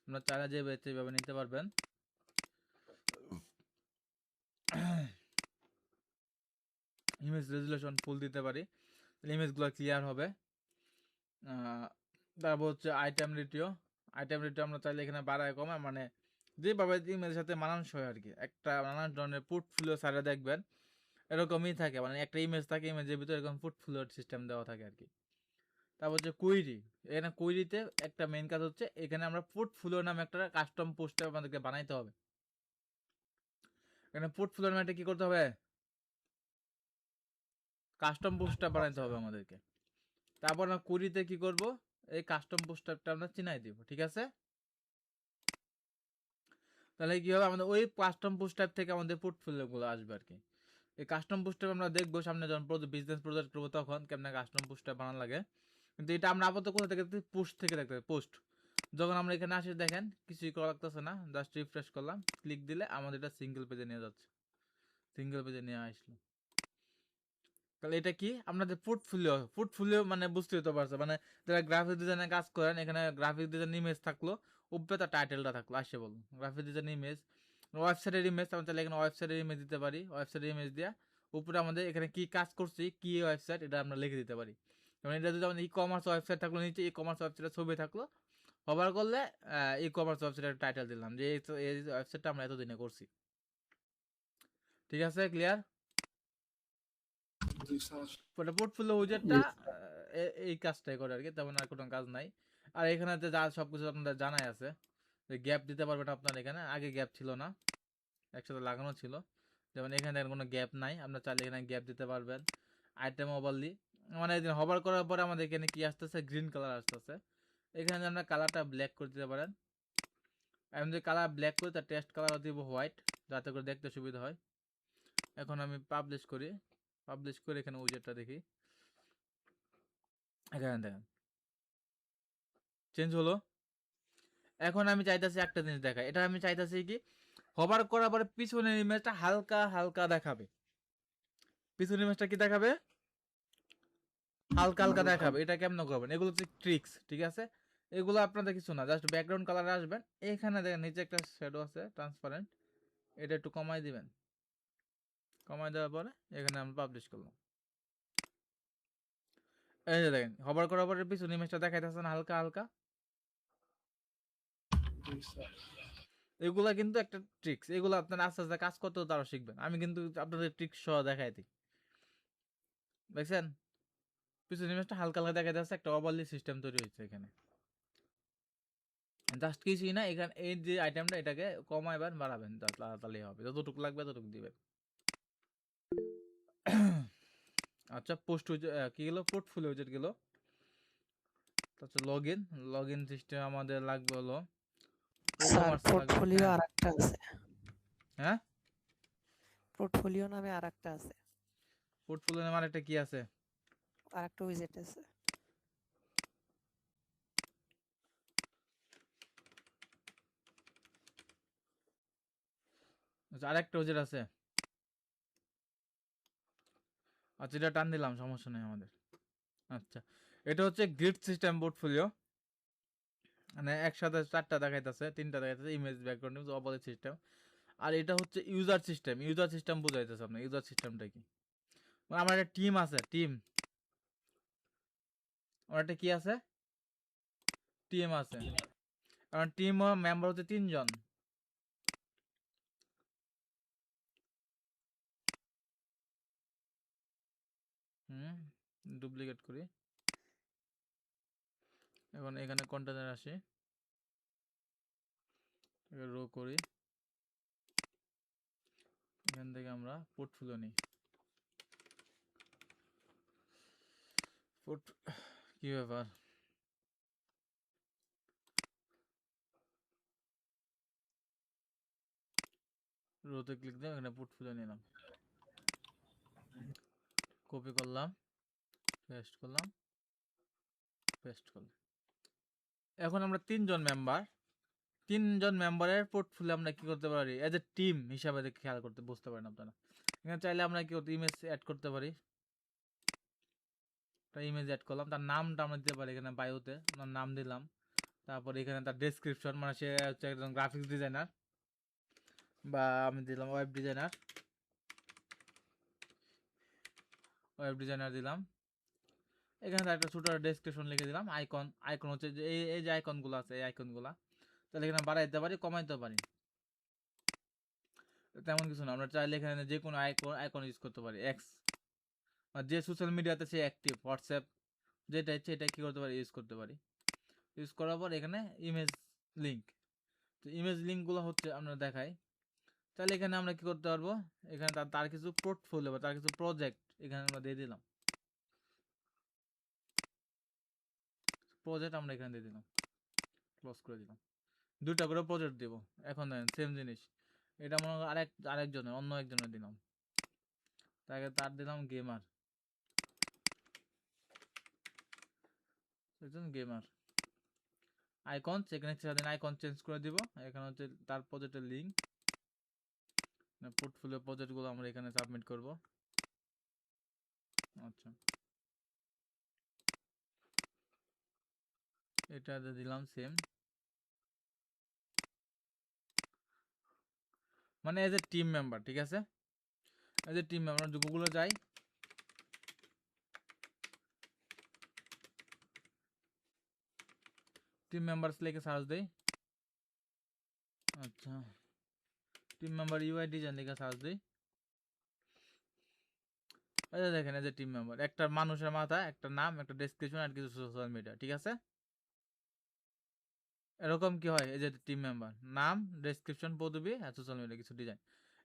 আপনার চাইলে যে এইভাবে নিতে পারবেন। ইমেজ রেজুলেশন ফুল দিতে পারি, ইমেজগুলো ক্লিয়ার হবে। তারপর হচ্ছে আইটেম রেটিও, আইটেম রেটিও আমরা চাইলে এখানে বাড়ায় কমায়, মানে যেভাবে ইমেজের সাথে মানানসই আর কি। একটা নানান ধরনের পোর্টফোলিও সাইডে দেখবেন এরকমই থাকে, মানে একটা ইমেজ থাকে, ইমেজের ভিতরে এরকম পোর্টফোলিওর সিস্টেম দেওয়া থাকে আর কি। তারপর হচ্ছে কুইরি, এখানে কুইরিতে একটা মেইন কাজ হচ্ছে এখানে আমরা পোর্টফোলিও নামে একটা কাস্টম পোস্টার আমাদেরকে বানাইতে হবে। এখানে পোর্টফোলিও নামে একটা কি করতে হবে, কাস্টম পোস্টার বানাইতে হবে আমাদেরকে। তারপর আমরা কুইরিতে কি করব, এই কাস্টম পোস্টারটা আমরা চিনাই দিব, ঠিক আছে। তাহলে কি হবে, আমাদের ওই কাস্টম পোস্টার থেকে আমাদের পোর্টফোলিও গুলো আসবে আর কি। এই কাস্টম পোস্টার আমরা দেখবো সামনে যখন বিজনেস প্রজেক্ট করবো তখন কেমন কাস্টম পোস্টার বানানো লাগে। কিন্তু এটা আমরা আপাতত কোথা থেকে পোস্ট থেকে দেখতে হবে, পোস্ট। যখন আমরা এখানে আসি দেখেন কিছুই করা লাগতেছে না, জাস্ট রিফ্রেশ করলাম, ক্লিক দিলে আমাদের এটা সিঙ্গেল পেজে নিয়ে যাচ্ছে, সিঙ্গেল পেজে নিয়ে আসলো। তাহলে এটা কি আপনাদের পোর্টফোলিও, পোর্টফোলিও মানে বুঝতে হতে পারছে, মানে যারা গ্রাফিক ডিজাইনের কাজ করেন এখানে গ্রাফিক ডিজাইন ইমেজ থাকলো, উপরে তার টাইটেলটা থাকলো, আসে বলুন গ্রাফিক ডিজাইন ইমেজ, ওয়েবসাইটের ইমেজ, আমরা চাইলে এখানে ওয়েবসাইটের ইমেজ দিতে পারি, ওয়েবসাইটের ইমেজ দিয়া উপরে আমাদের এখানে কি কাজ করছি, কি ওয়েবসাইট, এটা আমরা লিখে দিতে পারি। যেমন এটা যদি আমাদের ই কমার্স ওয়েবসাইট থাকলো, নিচে ই কমার্স ওয়েবসাইটের ছবি থাকলো, কভার করলে ই কমার্স ওয়েবসাইটের টাইটেল দিলাম যে এই ওয়েবসাইটটা আমরা এতদিনে করছি, ঠিক আছে, ক্লিয়ার। জি স্যার। পোর্টফোলিও উইজেটটা এই কাজটাই করে আর কি, তেমন আর কোনো কাজ নাই। আর এখানে যা সবকিছু আপনাদের জানাই আছে, যে গ্যাপ দিতে পারবেন আপনার, এখানে আগে গ্যাপ ছিল না, একসাথে লাগানো ছিল, যেমন এখানে কোনো গ্যাপ নাই, আপনার চাইলে এখানে গ্যাপ দিতে পারবেন। আইটেম ওভারলি, মানে হবার করার পরে আমাদের এখানে কি আসতেছে, গ্রিন কালার আসতেছে, এখানে আমরা কালারটা ব্ল্যাক করে দিতে পারেন। আমি যদি কালার ব্ল্যাক করি তার টেস্ট কালার দিব হোয়াইট, যাতে করে দেখতে সুবিধা হয়। এখন আমি পাবলিশ করি, পাবলিশ করে এখানে উইজেটটা দেখি, এখানে দেখেন চেঞ্জ হলো। এখন আমি চাইতেছি একটা জিনিস দেখাই, এটা আমি চাইতেছি কি হবার করার পরে পিছনের ইমেজটা হালকা হালকা দেখাবে, পিছনের ইমেজটা কি দেখাবে, হালকা হালকা দেখাবে। এটা কেমন করবেন, এগুলো হচ্ছে ট্রিক্স, ঠিক আছে। এগুলো আপনাদের কিছু না, জাস্ট ব্যাকগ্রাউন্ড কালারে আসবেন, এখানে দেখেন নিচে একটা শ্যাডো আছে ট্রান্সপারেন্ট, এটা একটু কমাই দিবেন, কমাই দেওয়ার পরে এখানে আমরা পাবলিশ করলাম। এই যে দেখেন হবার করার পরে পিছনের ইমেজটা দেখাইতেছে না হালকা হালকা, জি স্যার। এগুলা কিন্তু একটা ট্রিক্স, এগুলো আপনারা আস্তে আস্তে কাজ করতেও তারা শিখবেন, আমি কিন্তু আপনাদের ট্রিক্স সহ দেখাই দিই, দেখছেন পিছনের ইমেজটা হালকা হালকা দেখা যাচ্ছে, একটা ওভারলি সিস্টেম তৈরি হয়েছে এখানে। জাস্ট কিছুই না, এখানে এই যে আইটেমটা এটাকে কমাইবেন বাড়াবেন, তাহলে হবে, যতটুকু লাগবে ততটুকু দিবেন। আচ্ছা, পোস্ট কি গেল, পোর্টফোলিও উইজেট গেল। আচ্ছা, লগ ইন সিস্টেম আমাদের লাগবে হলো স্যার WooCommerce লাগবে, পোর্টফোলিও হ্যাঁ আরেকটা আছে, হ্যাঁ, পোর্টফোলিও নামে আরেকটা আছে, পোর্টফোলিও নামে একটা কি আছে, আরেকটা উইজেট আছে। আচ্ছা, আরেকটা উইজেট আছে। আচ্ছা, এটা টান দিলাম, সমস্যা নেই আমাদের। আচ্ছা, এটা হচ্ছে গ্রিড সিস্টেম পোর্টফোলিও, মানে একসাথে 4টা দেখাইতেছে, 3টা দেখাইতেছে, image, background image, operating system. আর এটা হচ্ছে ইউজার সিস্টেম। ইউজার সিস্টেম বুঝাইতেছে আপনার, ইউজার সিস্টেমটা কি। মানে আমার একটা টিম আছে, টিম, আমার একটা কি আছে, টিম আছে। কারণ টিম মেম্বার হচ্ছে 3 জন। হুম, ডুপ্লিকেট করি। এখন এখানে কন্টেনার আসি, রো করি, এখান থেকে আমরা পোর্টফোলিও নিই। পোর্ট কি ব্যাপার, রোতে ক্লিক দিয়ে এখানে পোর্টফোলিও নিলাম, কপি করলাম, পেস্ট করলাম, পেস্ট করলাম। এখন আমরা 3 জন মেম্বার, 3 জন মেম্বারের পোর্টফোলিও আমরা কি করতে পারি, এজ এ টিম হিসাবে খেয়াল করতে, বুঝতে পারেন আপনারা। এখানে চাইলে আমরা কি করতে, ইমেজ অ্যাড করতে পারি। একটা ইমেজ অ্যাড করলাম, তার নামটা আমরা দিতে পারি এখানে বায়োতে, আমার নাম দিলাম। তারপর এখানে তার ডেসক্রিপশন, মানে সে হচ্ছে একজন গ্রাফিক্স ডিজাইনার, বা আমি দিলাম ওয়েব ডিজাইনার, ওয়েব ডিজাইনার দিলাম। এখানে তার একটা ছোট ডেসক্রিপশন লিখে দিলাম। আইকন, আইকন হচ্ছে যে এই যে আইকনগুলো আছে, এই আইকনগুলো তাহলে এখানে বাড়াইতে পারি, কমাইতে পারি, তেমন কিছু না। আমরা চাইলে এখানে যে কোনো আইকন আইকন ইউজ করতে পারি। এক্স, আর যে সোশ্যাল মিডিয়াতে সে অ্যাক্টিভ, হোয়াটসঅ্যাপ, যেটা ইচ্ছে এটা কি করতে পারি, ইউজ করতে পারি। ইউজ করার পর এখানে ইমেজ লিঙ্ক, তো ইমেজ লিঙ্কগুলো হচ্ছে আমরা দেখাই। তাহলে এখানে আমরা কি করতে পারবো, এখানে তার কিছু পোর্টফোলিও বা তার কিছু প্রজেক্ট এখানে আমরা দিয়ে দিলাম। প্রজেক্ট আমরা এখানে দিয়ে দিলাম, ক্লোজ করে দিলাম। 2টা করে প্রজেক্ট দিব। এখন দেখেন সেম জিনিস, এটা মনে হয় আরেকজনের, অন্য একজনের দিলাম, তাকে তার দিলাম গেমার, একজন গেমার। আইকন, সেখানে সেদিন আইকন চেঞ্জ করে দিব। এখানে হচ্ছে তার প্রজেক্টের লিঙ্ক, পোর্টফোলিও প্রজেক্টগুলো আমরা এখানে সাবমিট করব। আচ্ছা, এটা দিলাম সেম, মানে এজ এ টিম মেম্বার, ঠিক আছে। এজ এ টিম মেম্বার গুগলে যাই, টিম মেম্বারস লিখে সার্চ দেই। আচ্ছা, টিম মেম্বার ইউআই ডিজাইন লিখে সার্চ দিই। এই যে দেখেন, এই যে টিম মেম্বার, একটা মানুষের মাথায় একটা নাম, একটা ডেসক্রিপশন আর কিছু সোশ্যাল মিডিয়া, ঠিক আছে। এরকম কি হয়, এই যে টিম মেম্বার, নাম, ডেসক্রিপশন, পদবি আর সোশ্যাল মিডিয়া কিছু ডিজাইন।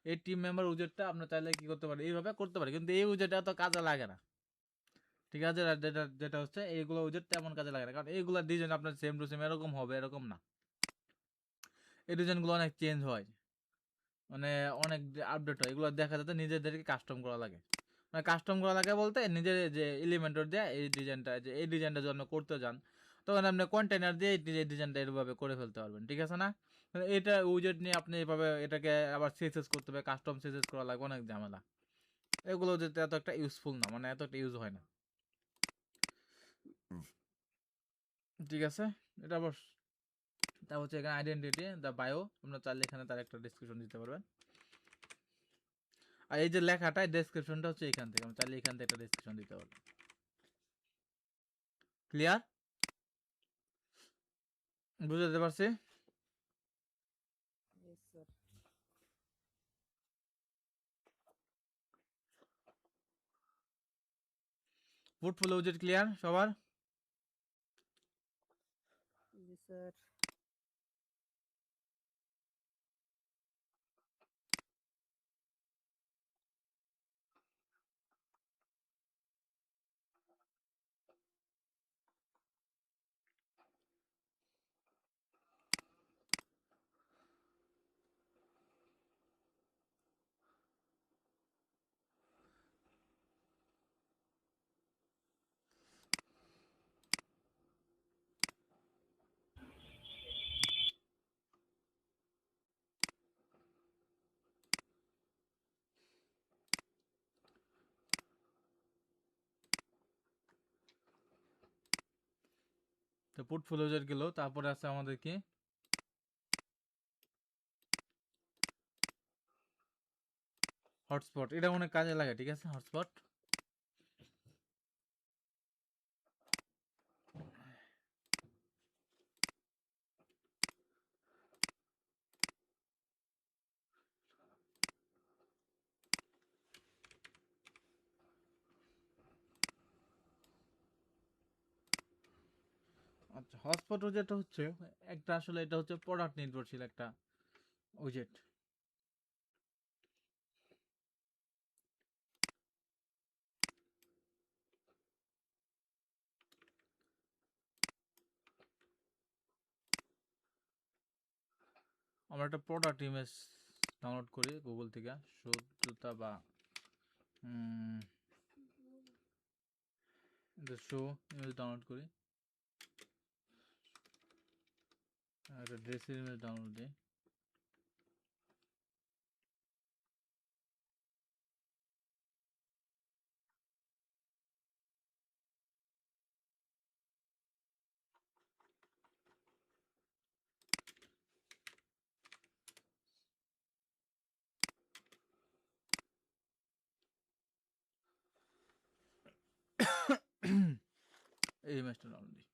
এই টিম মেম্বার উইজেটটা আমরা চাইলে কি করতে পারি, এইভাবে করতে পারি, কিন্তু এই উইজেটটা তো কাজে লাগে না, ঠিক আছে। আর যেটা যেটা হচ্ছে এইগুলো উইজেট তেমন কাজে লাগে না, কারণ এইগুলো ডিজাইন আপনার সেম টু সেম এরকম হবে, এরকম না। এই ডিজাইনগুলো অনেক চেঞ্জ হয়, মানে অনেক আপডেট হয়, এগুলো দেখা যাচ্ছে নিজেদেরকে কাস্টম করা লাগে। মানে কাস্টম করা লাগে বলতে, নিজের যে এলিমেন্টর দিয়ে এই ডিজাইনটা, যে এই ডিজাইনটা যখন করতে যান, তখন আপনি কন্টেনার দিয়ে এই ডিজাইনটা এভাবে করে ফেলতে পারবেন, ঠিক আছে না। মানে এটা উইজেট নিয়ে আপনি এভাবে এটাকে আবার সিএসএস করতে হবে, কাস্টম সিএসএস করা লাগবে, অনেক ঝামেলা। এগুলো যেতে এত একটা ইউজফুল না, মানে এত একটা ইউজ হয় না, ঠিক আছে। এটা অবশ্য, তা হচ্ছে এখানে আইডেন্টিটি, দ্য বায়ো, আপনার চাইলে এখানে তার একটা ডিসক্রিপশন দিতে পারবেন। আর এই যে লেখাটা, ডেসক্রিপশনটা হচ্ছে এখান থেকে, আমি চাইলে এখান থেকে একটা ডেসক্রিপশন দিতে পারবো। ক্লিয়ার, বুঝতে পারছি। Yes, sir. পোর্টফোলিও উইজেট ক্লিয়ার সবার। Yes, sir. তো পোর্টফোলিও গেল, তারপরে আছে আমাদের কি হটস্পট, এটা অনেক কাজে লাগে, ঠিক আছে হটস্পট। আচ্ছা, হটস্পট যেটা হচ্ছে একটা, আসলে এটা হচ্ছে প্রোডাক্ট নির্ভরশীল একটা উইজেট। আমরা একটা প্রোডাক্ট ইমেজ ডাউনলোড করি গুগল থেকে, শুদ্ধতা বা শো ইমেজ ডাউনলোড করি, একটা ড্রেসের ইমেজ ডাউনলোড দিই। এই ইমেজটা ডাউনলোড দিই।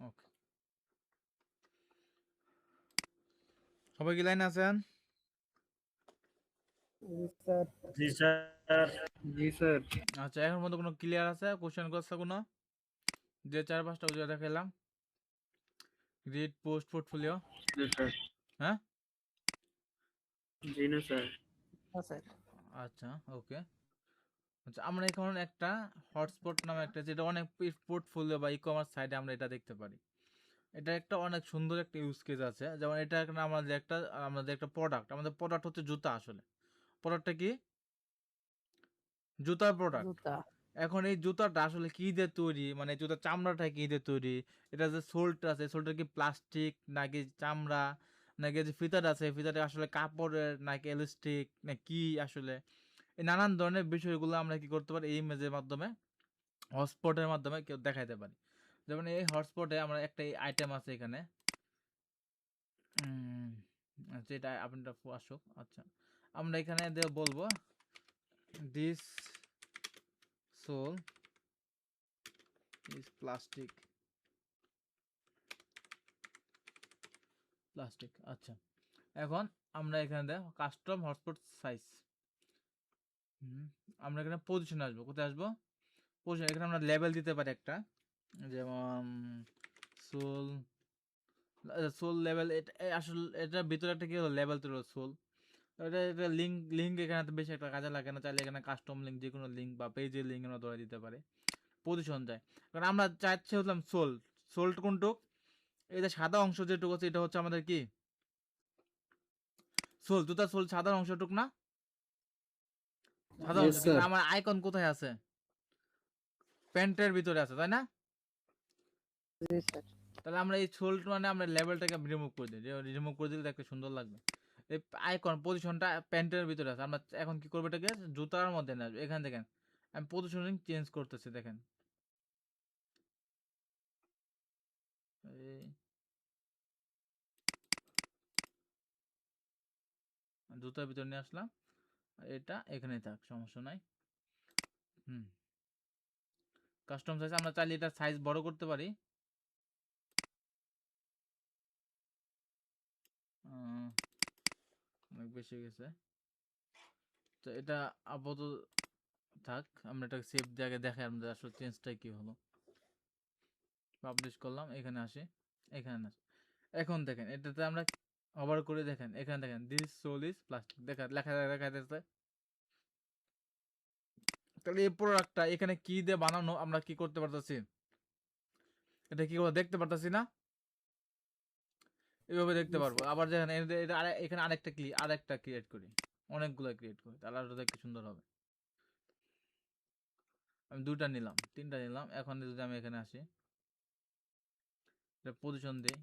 ওকে, সবাই কি লাইনে আছেন? জি স্যার। জি স্যার। আচ্ছা, এখন মধ্যে কোনো ক্লিয়ার আছে কোশ্চেন করছে কোনো? যে 4-5টা উজা দেখাইলাম, রিড পোস্ট পোর্টফোলিও, স্যার। হ্যাঁ জি না স্যার। স্যার আচ্ছা ওকে। আচ্ছা, আমরা এখন একটা হটস্পট নামে একটা, যেটা অনেক পোর্টফোলিও বা ই কমার্স সাইটে আমরা এটা দেখতে পারি। এটা একটা অনেক সুন্দর একটা ইউজ কেস আছে, যেমন এটা একটা আমাদের একটা প্রোডাক্ট, আমাদের প্রোডাক্ট হচ্ছে জুতা। আসলে প্রোডাক্টটা কি? জুতার প্রোডাক্ট। জুতা। এখন এই জুতাটা আসলে কি দিয়ে তৈরি, মানে জুতার চামড়াটা কি দিয়ে তৈরি, এটা যে সোলটা আছে, সোলটা কি প্লাস্টিক নাকি চামড়া, নাকি যে ফিতাটা আছে ফিতাটা আসলে কাপড়ের নাকি এলাস্টিক না কি, আসলে এই নানান ধরনের বিষয়গুলো আমরা কি করতে পারি এই ইমেজের মাধ্যমে, হটস্পটের মাধ্যমে কেউ দেখাইতে পারি। যেমন এই হটস্পটে আমরা একটা আইটেম আছে এখানে, আচ্ছা এটা আপনারটা আসুক। আচ্ছা, আমরা এখানে বলবো this sole is plastic, plastic. আচ্ছা, এখন আমরা এখানে দেখো কাস্টম হটস্পট সাইজ, আমরা এখানে পজিশনে আসবো। কোথায় আসবো? পজিশন। এখানে আমরা লেভেল দিতে পারি একটা, যেমন সোল, সোল লেভেল। এটা আসলে এটার ভিতরে একটা কি হলো লেভেল তৈরি হলো সোল। এটা এটা লিঙ্ক, লিঙ্ক এখানে তো বেশি একটা কাজে লাগে না, চাইলে এখানে কাস্টম লিঙ্ক যে কোনো লিঙ্ক বা পেজের লিঙ্ক আমরা ধরে দিতে পারি। পজিশন যায়, কারণ আমরা চাচ্ছি হলাম সোল, সোল্ড কোনটুক, এই যে সাদা অংশ যেটুকু আছে এটা হচ্ছে আমাদের কি সোল, জুতার সোল সাদা অংশটুক না, সাদা অংশ। কিন্তু আমার আইকন কোথায় আছে? প্যান্টের ভিতরে আছে, তাই না? জি স্যার। তাহলে আমরা এই সোল মানে আমরা লেভেলটাকে রিমুভ করে দিই, রিমুভ করে দিলে দেখতে সুন্দর লাগবে। এই আইকন পজিশনটা প্যান্টের ভিতরে আছে, আমরা এখন কি করবো এটাকে জুতার মধ্যে না, এখান থেকে আমি পজিশনিং চেঞ্জ করতেছি। দেখেন এই জুতার ভিতরে নিয়ে আসলাম, এটা এখানে থাক, সমস্যা নাই। হুম, কাস্টম সাইজ আমরা চাইলে এটা সাইজ বড় করতে পারি। অনেক বেশি হয়ে গেছে, তো এটা আপাতত থাক। আমরা এটাকে সেভ জায়গায় দেখাই আমাদের আসলে চেঞ্জটা কি হলো। পাবলিশ করলাম, এখানে আসি, এখানে আসি। এখন দেখেন এটাতে আমরা ওভার করে দেখেন, এখানে দেখেন দিস সোল ইজ প্লাস্টিক, দেখা লেখা দেখা যাচ্ছে। তাহলে এই প্রোডাক্টটা এখানে কি দিয়ে বানানো আমরা কি করতে পারতেছি, এটা কি করে দেখতে পারতেছি না? এভাবে দেখতে জি পারবো। স্যার। আবার দেখেন এখানে আরেকটা ক্রিয়েট করি, অনেকগুলো ক্রিয়েট করি, তাহলে আরো দেখতে সুন্দর হবে। আমি 2টা নিলাম, 3টা নিলাম। এখন যদি আমি এখানে আসি, এটা পজিশন দিই,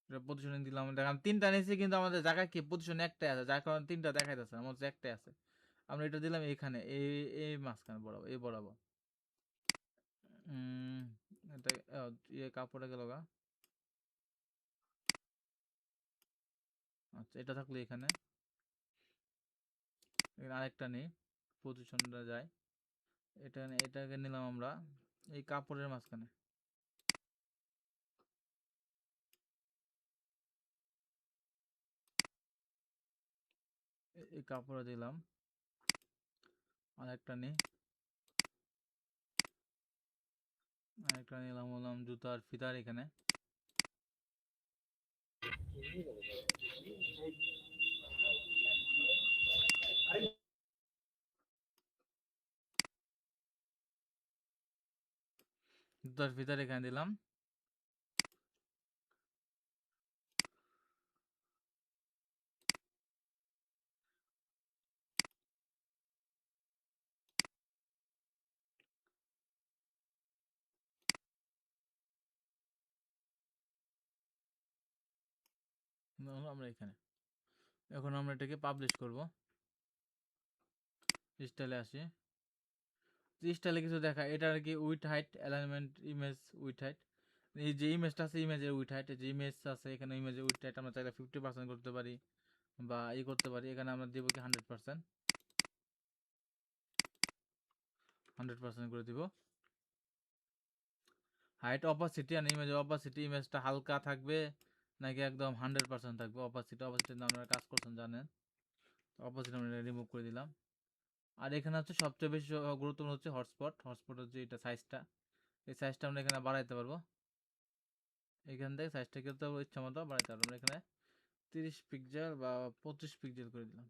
এটা পজিশনে দিলাম, দেখেন 3টা নিয়েছি, কিন্তু আমাদের জায়গায় কি পজিশন একটাই আছে, যার কারণে 3টা দেখাইতেছে, আমার হচ্ছে একটাই আছে। আমরা এটা দিলাম এখানে, এই মাঝখানে বরাবর, এই বরাবর। উম, এটা কাপড়ে গেল গা। আচ্ছা, এটা থাকলে এখানে আরেকটা নেই, পজিশনটা যায়, এটাকে নিলাম আমরা এই কাপড়ের মাঝখানে। এই কাপড়ে দিলাম, আরেকটা নেই, আরেকটা নিলাম হলাম জুতার ফিতার এখানে। জুতার ফিতার এখানে দিলাম। হলো আমরা এখানে। এখন আমরা এটাকে পাবলিশ করব, স্টাইলে আসি। স্টাইলে কিছু দেখা, এটা আর কি with height alignment, image with height, এই যে ইমেজটা আছে ইমেজের উইথ হাইট, যে ইমেজ আছে এখানে ইমেজের উইথ হাইট আমরা চাইলে 50% করতে পারি বা করতে পারি। এখানে আমরা দেবো কি 100%, 100% করে দিব। হাইট অপাসিটি আর ইমেজের অপাসিটি, ইমেজটা হালকা থাকবে নাকি একদম 100% থাকবে। অপাসিটি আপনারা কাজ করছেন জানেন, অপাসিটি আমরা রিমুভ করে দিলাম। আর এখানে হচ্ছে সবচেয়ে বেশি গুরুত্বপূর্ণ হচ্ছে হটস্পট হচ্ছে এটা সাইজটা, এই সাইজটা আমরা এখানে বাড়াইতে পারবো। এখান থেকে সাইজটা কিন্তু ইচ্ছা মতো বাড়াইতে পারবো। আমরা এখানে 30 পিক্সেল বা 25 পিক্সেল করে দিলাম,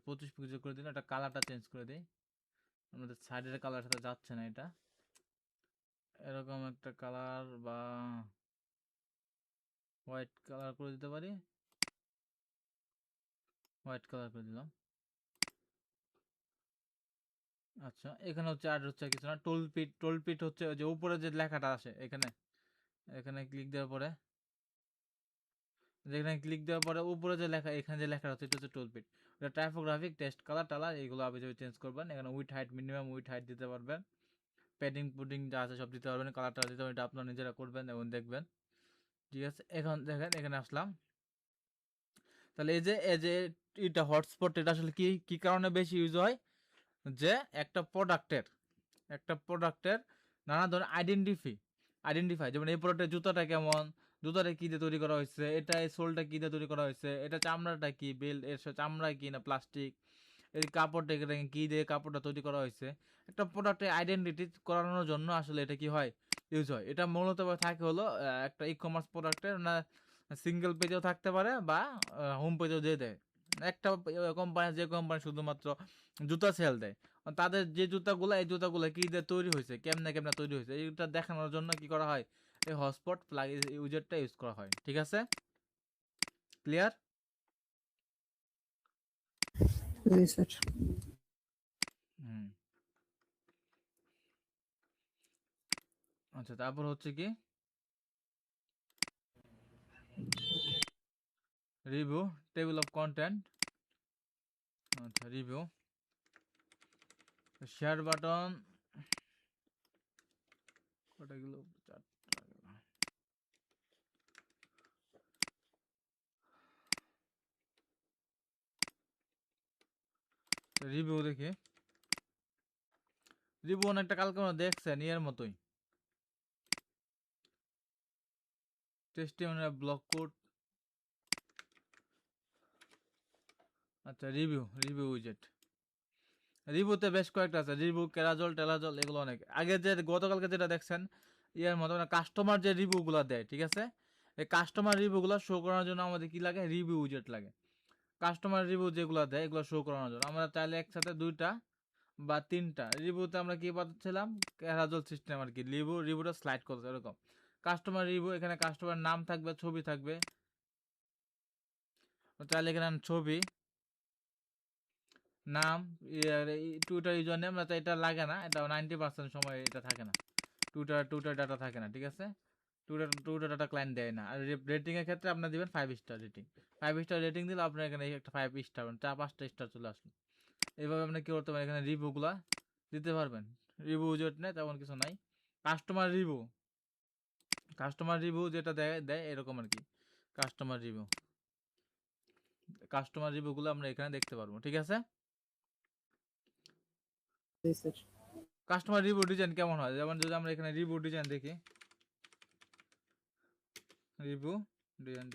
25 পিক্সেল করে দিলাম। এটা কালারটা চেঞ্জ করে দিই, আমাদের সাইডের কালার সাথে যাচ্ছে না এটা। এরকম একটা কালার বা হোয়াইট কালার করে দিতে পারি, হোয়াইট কালার করে দিলাম। আচ্ছা, এখানে হচ্ছে আর হচ্ছে কিছু না, টোলপিট হচ্ছে ওই যে উপরে যে লেখাটা আসে এখানে, এখানে ক্লিক দেওয়ার পরে, যেখানে ক্লিক দেওয়ার পরে উপরে যে লেখা, এখানে যে লেখা আছে এটা হচ্ছে টোলপিট। এটা টাইপোগ্রাফিক, টেক্সট, কালার টালার এগুলো আপনি চেঞ্জ করবেন। এখানে with height, minimum with height দিতে পারবেন, প্যাডিং পুডিং যা আছে সব দিতে পারবেন, কালার টালার দিতে পারবেন, এটা আপনারা নিজেরা করবেন এবং দেখবেন। ঠিক আছে, এখন দেখেন এখানে আসলাম। তাহলে এই যে এটা হটস্পট, এটা আসলে কি কি কারণে বেশি ইউজ হয়, যে একটা প্রোডাক্টের নানা ধরনের আইডেন্টিফাই, যেমন এই প্রোডাক্টের জুতাটা কেমন, জুতাটা কি দিয়ে তৈরি করা হয়েছে, এটা এই সোলটা কি দিয়ে তৈরি করা হয়েছে, এটা চামড়াটা কি, বেল্ট এর চামড়া কি না প্লাস্টিক, এই কাপড়টা কি দিয়ে কাপড়টা তৈরি করা হয়েছে, একটা প্রোডাক্টের আইডেন্টিটি করানোর জন্য আসলে এটা কি হয়, ইউজ হয়। এটা মূলত থাকে হলো একটা ই কমার্স প্রোডাক্টের না, সিঙ্গেল পেজেও থাকতে পারে বা হোম পেজেও দিয়ে দেয়। একটা যে কোম্পানি শুধুমাত্র জুতা সেল দেয়, তাদের যে জুতাগুলো, এই জুতাগুলো কি দিয়ে তৈরি হয়েছে, কেমনে কেমনে তৈরি হয়েছে, এইটা দেখানোর জন্য কি করা হয়, এই হটস্পট প্লাগ ইউজারটা ইউজ করা হয়। ঠিক আছে, ক্লিয়ার? জি স্যার। হুম। আচ্ছা, তারপর হচ্ছে কি রিভিউ, টেবিল অফ কন্টেন্ট। আচ্ছা, রিভিউ, শেয়ার বাটন কটা গেল, 4টা গেল। রিভিউ দেখি, রিভিউ অনেকটা কালকে আমরা দেখছেন এর মতোই, টেস্টিমোনিয়াল ব্লক কোড। আচ্ছা, রিভিউ উইজেট, রিভিউতে বেশ কয়েকটা আছে, রিভিউ, কেরাজল টেলাজল, এগুলো অনেক আগে যে গতকালকে যেটা দেখছেন ইয়ার মতো কাস্টমার যে রিভিউগুলো দেয়। ঠিক আছে, এই কাস্টমার রিভিউগুলো শো করানোর জন্য আমাদের কি লাগে, রিভিউ উইজেট লাগে। কাস্টমার রিভিউ যেগুলো দেয় এগুলো শো করানোর জন্য আমরা চাইলে একসাথে 2টা বা 3টা রিভিউতে আমরা কি পাচ্ছিলাম, কেরাজল সিস্টেম আর কি, রিভিউটা স্লাইড করছে এরকম। কাস্টমার রিভিউ, এখানে কাস্টমার নাম থাকবে, ছবি থাকবে, তাহলে এখানে ছবি, নাম, টুইটার ইউজার নেম, এটা লাগে না, এটা 90% সময় এটা থাকে না, টুইটার ডাটা থাকে না, ঠিক আছে। টুইটার ডাটা ক্লায়েন্ট দেয় না। আর রেটিং এর ক্ষেত্রে আপনি দিবেন 5 স্টার রেটিং। 5 স্টার রেটিং দিলে আপনার এখানে একটা 5 স্টার, 4-5টা স্টার চলে আসলো। এইভাবে আপনি কি করতে পারেন, এখানে রিভিউগুলা দিতে পারবেন। রিভিউ যেটা নেই তেমন কিছু নাই। কাস্টমার রিভিউ, যেটা দেয় এরকম আর কি। কাস্টমার রিভিউগুলো আমরা এখানে দেখতে পারবো, ঠিক আছে। জি স্যার। কাস্টমার রিভিউ ডিজাইন কেমন হয়, যেমন যদি আমরা এখানে রিভিউ ডিজাইন দেখি, review design,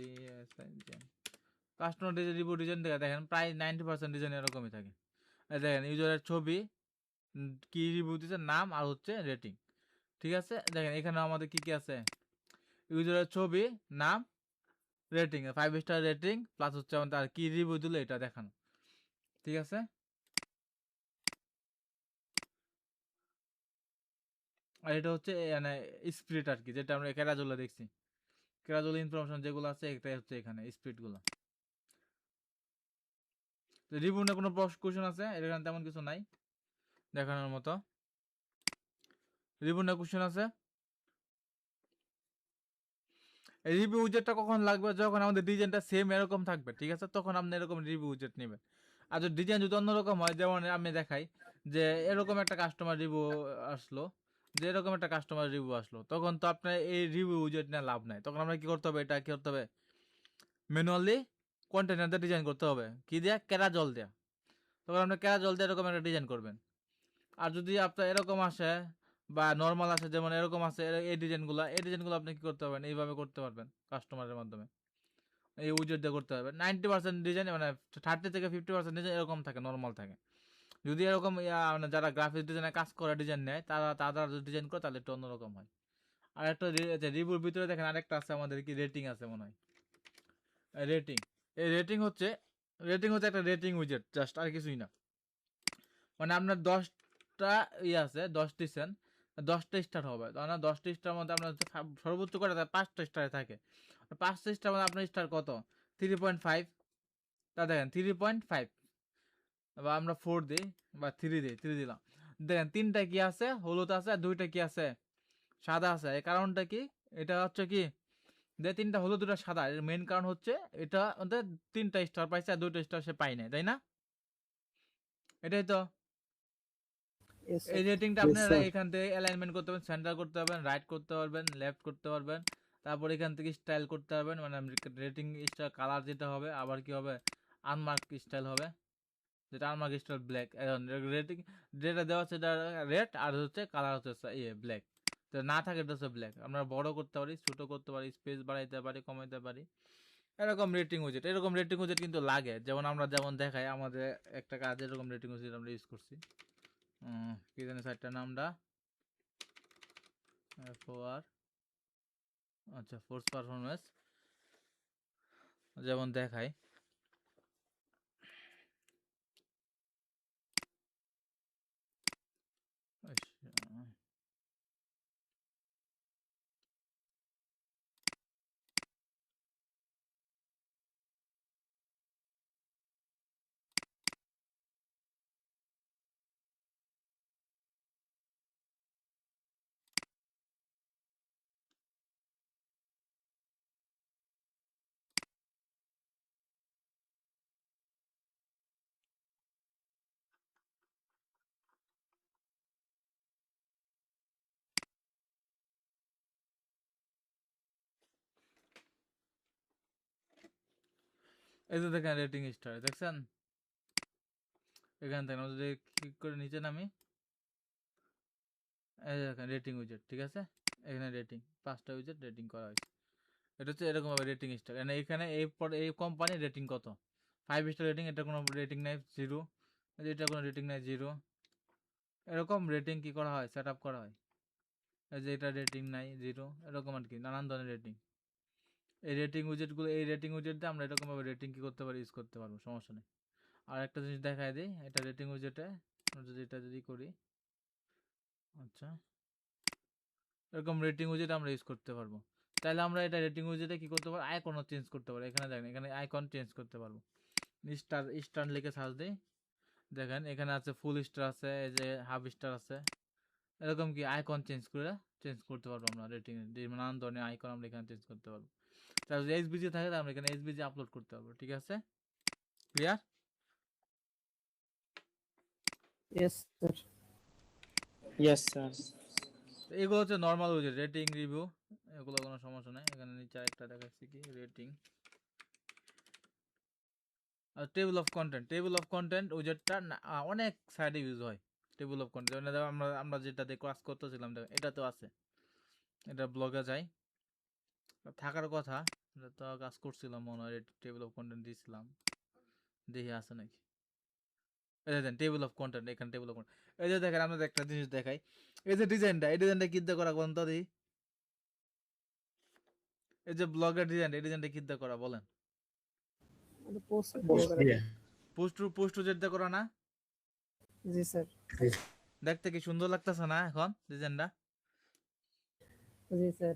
customer review design দেখেন প্রায় 90% ডিজাইন এরকমই থাকে। দেখেন ইউজারের ছবি, কি রিভিউ দিচ্ছে, নাম আর হচ্ছে রেটিং, ঠিক আছে। দেখেন এখানে আমাদের কি কি আছে, ইউজারের ছবি, নাম, রেটিং, 5 স্টার রেটিং প্লাস হচ্ছে আমাদের আর কি রিভিউ দিল এটা দেখানো, ঠিক আছে। আর এটা হচ্ছে মানে স্প্রিট আর কি, যেটা আমরা ক্যারাজোলা দেখছি, ক্যারাজোলা ইনফরমেশন যেগুলো আছে এটাই হচ্ছে এখানে স্প্রিটগুলো। রিভিউ নিয়ে কোনো কোশ্চেন আছে, এখানে তেমন কিছু নাই দেখানোর মতো। রিভিউ নিয়ে কোশ্চেন আছে, এই রিভিউ উইজেটটা কখন লাগবে, যখন আমাদের ডিজাইনটা সেম এরকম থাকবে, ঠিক আছে, তখন আপনি এরকম রিভিউ উইজেট নেবেন। আর যদি ডিজাইন যদি অন্যরকম হয়, যেমন আমি দেখাই যে এরকম একটা কাস্টমার রিভিউ আসলো, তখন তো আপনার এই রিভিউ উইজেট নিয়ে লাভ নাই। তখন আমরা কি করতে হবে, এটা কি করতে হবে, ম্যানুয়ালি কন্টেনারটা ডিজাইন করতে হবে, কি দেয়া, ক্যারাজল দেয়া। তখন আপনি ক্যারাজল দিয়ে এরকম একটা ডিজাইন করবেন। আর যদি আপনার এরকম আসে বা নর্মাল আসে, যেমন এরকম আছে, এই ডিজাইনগুলো আপনি কি করতে পারবেন, এইভাবে করতে পারবেন কাস্টমারের মাধ্যমে, এই উইজেট দিয়ে করতে পারবেন। 90% ডিজাইন মানে 30 থেকে 50% ডিজাইন এরকম থাকে, নর্মাল থাকে। যদি এরকম মানে যারা গ্রাফিক্স ডিজাইনে কাজ করে ডিজাইন নেয়, তারা যদি ডিজাইন করে তাহলে একটু অন্যরকম হয়। আর একটা রিভিউর ভিতরে দেখেন আরেকটা আছে আমাদের, কি রেটিং আছে মনে হয়, রেটিং। এই রেটিং হচ্ছে একটা রেটিং উইজেট, জাস্ট আর কিছুই না। মানে আপনার 10টা আছে, 10 দিচ্ছেন, 10টা স্টার হবে, তাহলে 10টা স্টার মধ্যে আপনার সর্বোচ্চ করে 5টা স্টারে থাকে। 5টা স্টার মধ্যে আপনার স্টার কত, 3.5। তা দেখেন 3.5, বা আমরা 4 দিই বা 3 দিই, 3 দিলাম। দেখেন 3টা কি আছে, হলুদ আছে, আর 2টা কি আছে, সাদা আছে। এই কারণটা কি, এটা হচ্ছে কি, 3টা হলুদ 2টা সাদা, এর মেইন কারণ হচ্ছে এটা ওদের 3টা স্টার পাইছে আর 2টা স্টার সে পাই নাই, তাই না? এটাই তো। Yes, sir. এই রেটিংটা Yes, আপনারা sir. এখান থেকে অ্যালাইনমেন্ট করতে পারবেন, সেন্টার করতে পারবেন, রাইট করতে পারবেন, লেফট করতে পারবেন। তারপর এখান থেকে স্টাইল করতে পারবেন, মানে রেটিং স্টাইল কালার যেটা হবে, আবার কি হবে, আনমার্ক স্টাইল হবে, যেটা আনমার্ক স্টাইল ব্ল্যাক। এখন রেটিং যেটা দেওয়া আছে সেটা রেড, আর হচ্ছে কালার হচ্ছে ব্ল্যাক। তো না থাকে এটা হচ্ছে ব্ল্যাক। আমরা বড় করতে পারি, ছোট করতে পারি, স্পেস বাড়াইতে পারি, কমাইতে পারি। এরকম রেটিং উইজেট কিন্তু লাগে, যেমন আমরা যেমন দেখাই আমাদের একটা কাজ, এরকম রেটিং উইজেট আমরা ইউজ করছি। কি জানি সাইটটার নামটা, ফোর, আচ্ছা, ফোর্স পারফরমেন্স, যেমন দেখাই, আচ্ছা, এই যে দেখেন রেটিং স্টার দেখছেন, এখান থেকে আমরা যদি ক্লিক করে নিচে নামি, এই যে দেখেন রেটিং উইজেট, ঠিক আছে। এখানে রেটিং 5টা উইজেট রেটিং করা হয়েছে। এটা হচ্ছে এরকম ভাবে রেটিং স্টার, মানে এখানে এই কোম্পানির রেটিং কত, 5 স্টার রেটিং, এটা কোনো রেটিং নাই, 0, এটা কোনো রেটিং নাই, 0। এরকম রেটিং কি করা হয়, সেট আপ করা হয়। এই যে এটা রেটিং নাই, 0, এরকম আর কি, নানান ধরনের রেটিং। এই রেটিং উইজেট দিয়ে আমরা এরকম ভাবে রেটিং কি করতে পারি, ইউজ করতে পারবো, সমস্যা নেই। আর একটা জিনিস দেখায় দিই, এটা রেটিং উইজেটে যদি এটা যদি করি, আচ্ছা, এরকম রেটিং উইজেট আমরা ইউজ করতে পারবো। তাহলে আমরা এটা রেটিং উইজেটে কি করতে পারবো, আইকনও চেঞ্জ করতে পারবো। এখানে দেখেন, এখানে আইকন চেঞ্জ করতে পারবো। স্টার স্টার লিখে সার্চ দিই, দেখেন এখানে আছে ফুল স্টার আছে, এই যে হাফ স্টার আছে। এরকম কি আইকন চেঞ্জ করতে পারবো আমরা। রেটিং নানান ধরনের আইকন আমরা এখানে চেঞ্জ করতে পারবো। তাহলে যদি এসবিজি থাকে তাহলে আমরা এখানে এসবিজি আপলোড করতে পারবো। ঠিক আছে, clear? Yes, sir. Yes, sir. এগুলো হচ্ছে নর্মাল উইজেট, রেটিং রিভিউ, এগুলো কোনো সমস্যা নাই। এখানে নিচে একটা দেখাচ্ছি কি রেটিং আর table of content. Table of content উইজেটটা অনেক সাইডে ইউজ হয়। টেবিল অফ কন্টেন্ট আমরা আমরা যেটাতে ক্লাস করতেছিলাম এটাতেও আছে, এটা ব্লগে যাই থাকার কথা, এটা তো কাজ করছিলাম মনে হয়, টেবিল অফ কন্টেন্ট দিয়েছিলাম, দেখি আছে নাকি। এই যে টেবিল অফ কন্টেন্ট, এখানে টেবিল অফ কন্টেন্ট। এই যে দেখেন আমরা একটা জিনিস দেখাই, এই যে ডিজাইনটা, এই ডিজাইনটা কিনতে করা কোন তো দিই, এই যে ব্লগের ডিজাইন, এই ডিজাইনটা কিনতে করা বলেন। The post Post দিয়ে। পোস্ট যেটা করা না, जी sir. দেখতে কি সুন্দর লাগতেছে না এখন ডিজাইনটা? जी sir.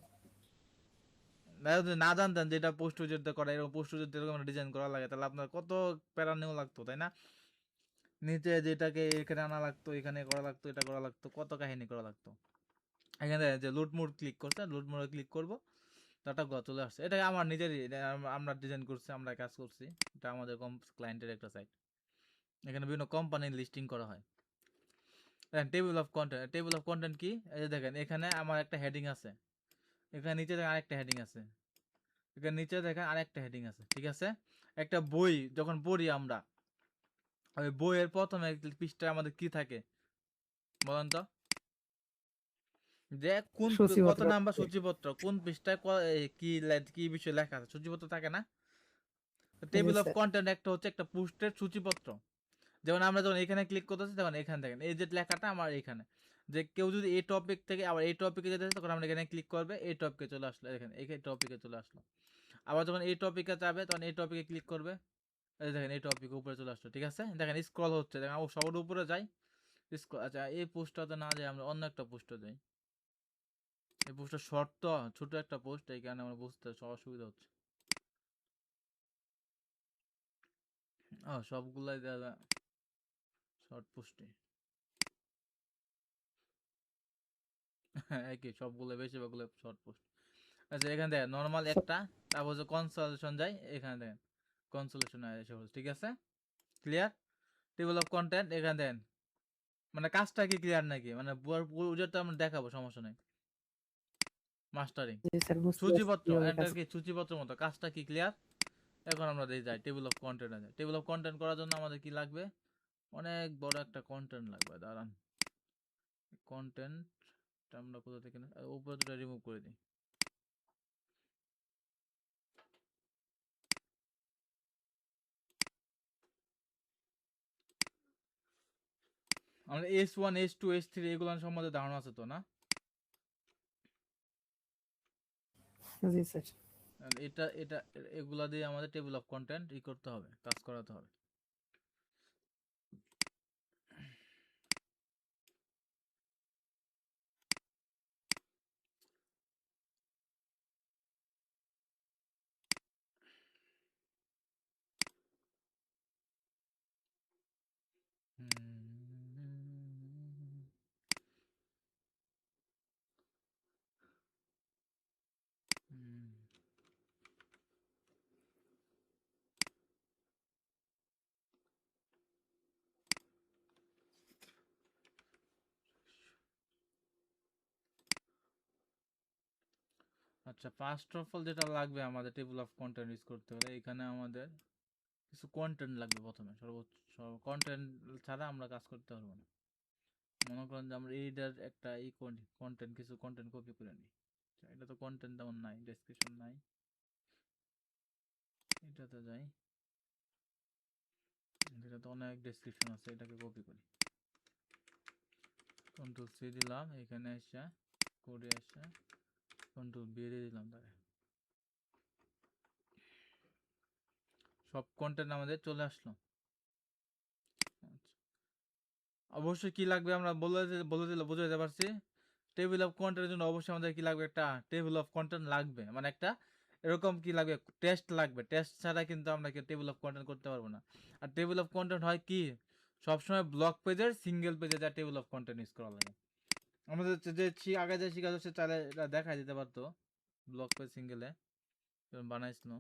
যদি না জানতেন যে এটা পোস্ট যেটা করা, এরকম পোস্ট যেটা এরকম ডিজাইন করা লাগে, তাহলে আপনার কত প্যারা নেওয়া লাগতো, তাই না? নিচে যেটাকে এখানে আনা লাগতো, এখানে করা লাগতো, এটা করা লাগতো, কত কাহিনী করা লাগতো। এখানে যে লুট মোড ক্লিক করছে, লুট মোডে ক্লিক করবো, ডাটা চলে আসছে। এটা আমার নিজেরই, এটা আমরা ডিজাইন করছি, আমরা কাজ করছি, এটা আমাদের ক্লায়েন্টের একটা সাইট। এখানে বিভিন্ন কোম্পানির লিস্টিং করা হয়। Table of content, table of content কি, এই যে দেখেন এখানে আমার একটা হেডিং আছে, এখানে নিচে দেখেন আরেকটা হেডিং আছে, এখানে নিচে দেখেন আরেকটা হেডিং আছে। ঠিক আছে, একটা বই যখন পড়ি আমরা, ওই বইয়ের প্রথমে পৃষ্ঠায় আমাদের কি থাকে বলেন তো? যে কোন কত সূচিপত্র নাম্বার থাকে। সূচিপত্র, কোন পৃষ্ঠায় কি কি বিষয় লেখা আছে, সূচিপত্র থাকে না? जी টেবিল অফ sir. কন্টেন্ট একটা হচ্ছে একটা পোস্টের সূচিপত্র। যেমন আমরা যখন এখানে ক্লিক করতেছি, তখন এখানে দেখেন এই যে লেখাটা আমার এখানে, যে কেউ যদি এই টপিক থেকে আবার এই টপিকে যেতে চায়, তখন আমরা এখানে ক্লিক করবে, এই টপিকে চলে আসলো, এখানে এই টপিকে চলে আসলো। আবার যখন এই টপিকে যাবে, তখন এই টপিকে ক্লিক করবে, এই দেখেন এই টপিক উপরে চলে আসলো। ঠিক আছে, দেখেন স্ক্রল হচ্ছে, দেখেন ও সবার উপরে যাই স্ক্রল। আচ্ছা, এই পোস্টটাতে না যাই, আমরা অন্য একটা পোস্টে যাই। এই পোস্টটা শর্ট তো, ছোট একটা পোস্ট, এই কারণে আমরা বুঝতে অসুবিধা হচ্ছে। সবগুলাই শর্ট পোস্টে একই, সবগুলো বেশিরভাগগুলো শর্ট পোস্ট। আচ্ছা, এখানে দেখেন নর্মাল একটা, তারপর যে কনসোলেশন যাই, এখানে দেখেন কনসোলেশন এসে বলছে। ঠিক আছে, ক্লিয়ার? টেবিল অফ কন্টেন্ট এখানে দেন, মানে কাজটা কি ক্লিয়ার নাকি, মানে পুরোটা আমরা দেখাবো, সমস্যা নেই। মাস্টারিং जी sir. বুঝতে পারছি সূচিপত্র, কিভাবে এটা কাজ কি সূচিপত্র মতো, কাজটা কি ক্লিয়ার? এখন আমরা যাই টেবিল অফ কন্টেন্ট আছে। টেবিল অফ কন্টেন্ট করার জন্য আমাদের কি লাগবে, অনেক বড় একটা কন্টেন্ট লাগবে। দাঁড়ান, কন্টেন্ট আমরা কোথা থেকে উপরে দুটো রিমুভ করে দিই। আমাদের S1 S2 S3 এগুলো সম্বন্ধে ধারণা আছে তো না? जी sir. আর এটা এটা এগুলা দিয়ে আমাদের টেবিল অফ কন্টেন্ট ই করতে হবে, কাজ করাতে হবে। আচ্ছা, ফার্স্ট অফ অল যেটা লাগবে আমাদের টেবিল অফ কন্টেন্ট ইউজ করতে হলে, এখানে আমাদের কিছু কন্টেন্ট লাগবে প্রথমে। সর্বোচ্চ কন্টেন্ট ছাড়া আমরা কাজ করতে পারবো না। মনে করেন যে আমরা এইটার একটা কন্টেন্ট, কিছু কন্টেন্ট কপি করে নিই। আচ্ছা, এটা তো কন্টেন্ট তেমন নাই, ডেসক্রিপশন নাই, এটাতে যাই, এটাতে অনেক ডেসক্রিপশন আছে, এটাকে কপি করি, কন্ট্রোল সি দিলাম, এখানে এসে কোডে এসে কন্ট্রোল বি দিয়ে দিলাম, তাহলে সব কন্টেন্ট আমাদের চলে আসলো। আচ্ছা, অবশ্যই কি লাগবে আমরা বলে দিলে বুঝে যেতে পারছি। টেবিল অফ কন্টেন্টের জন্য অবশ্যই আমাদের কি লাগবে, একটা টেবিল অফ কন্টেন্ট লাগবে, মানে একটা এরকম কি লাগবে, টেস্ট লাগবে। টেস্ট ছাড়া কিন্তু আমরা কি টেবিল অফ কন্টেন্ট করতে পারবো না। আর টেবিল অফ কন্টেন্ট হয় কি, সবসময় ব্লক পেজের সিঙ্গেল পেজে যা টেবিল অফ কন্টেন্ট ইউজ করা লাগে। আমাদের আগে যে শিখা হচ্ছে চাইলে এটা দেখাই দিতে পারতো ব্লক পেজ সিঙ্গেলে বানাইছিল।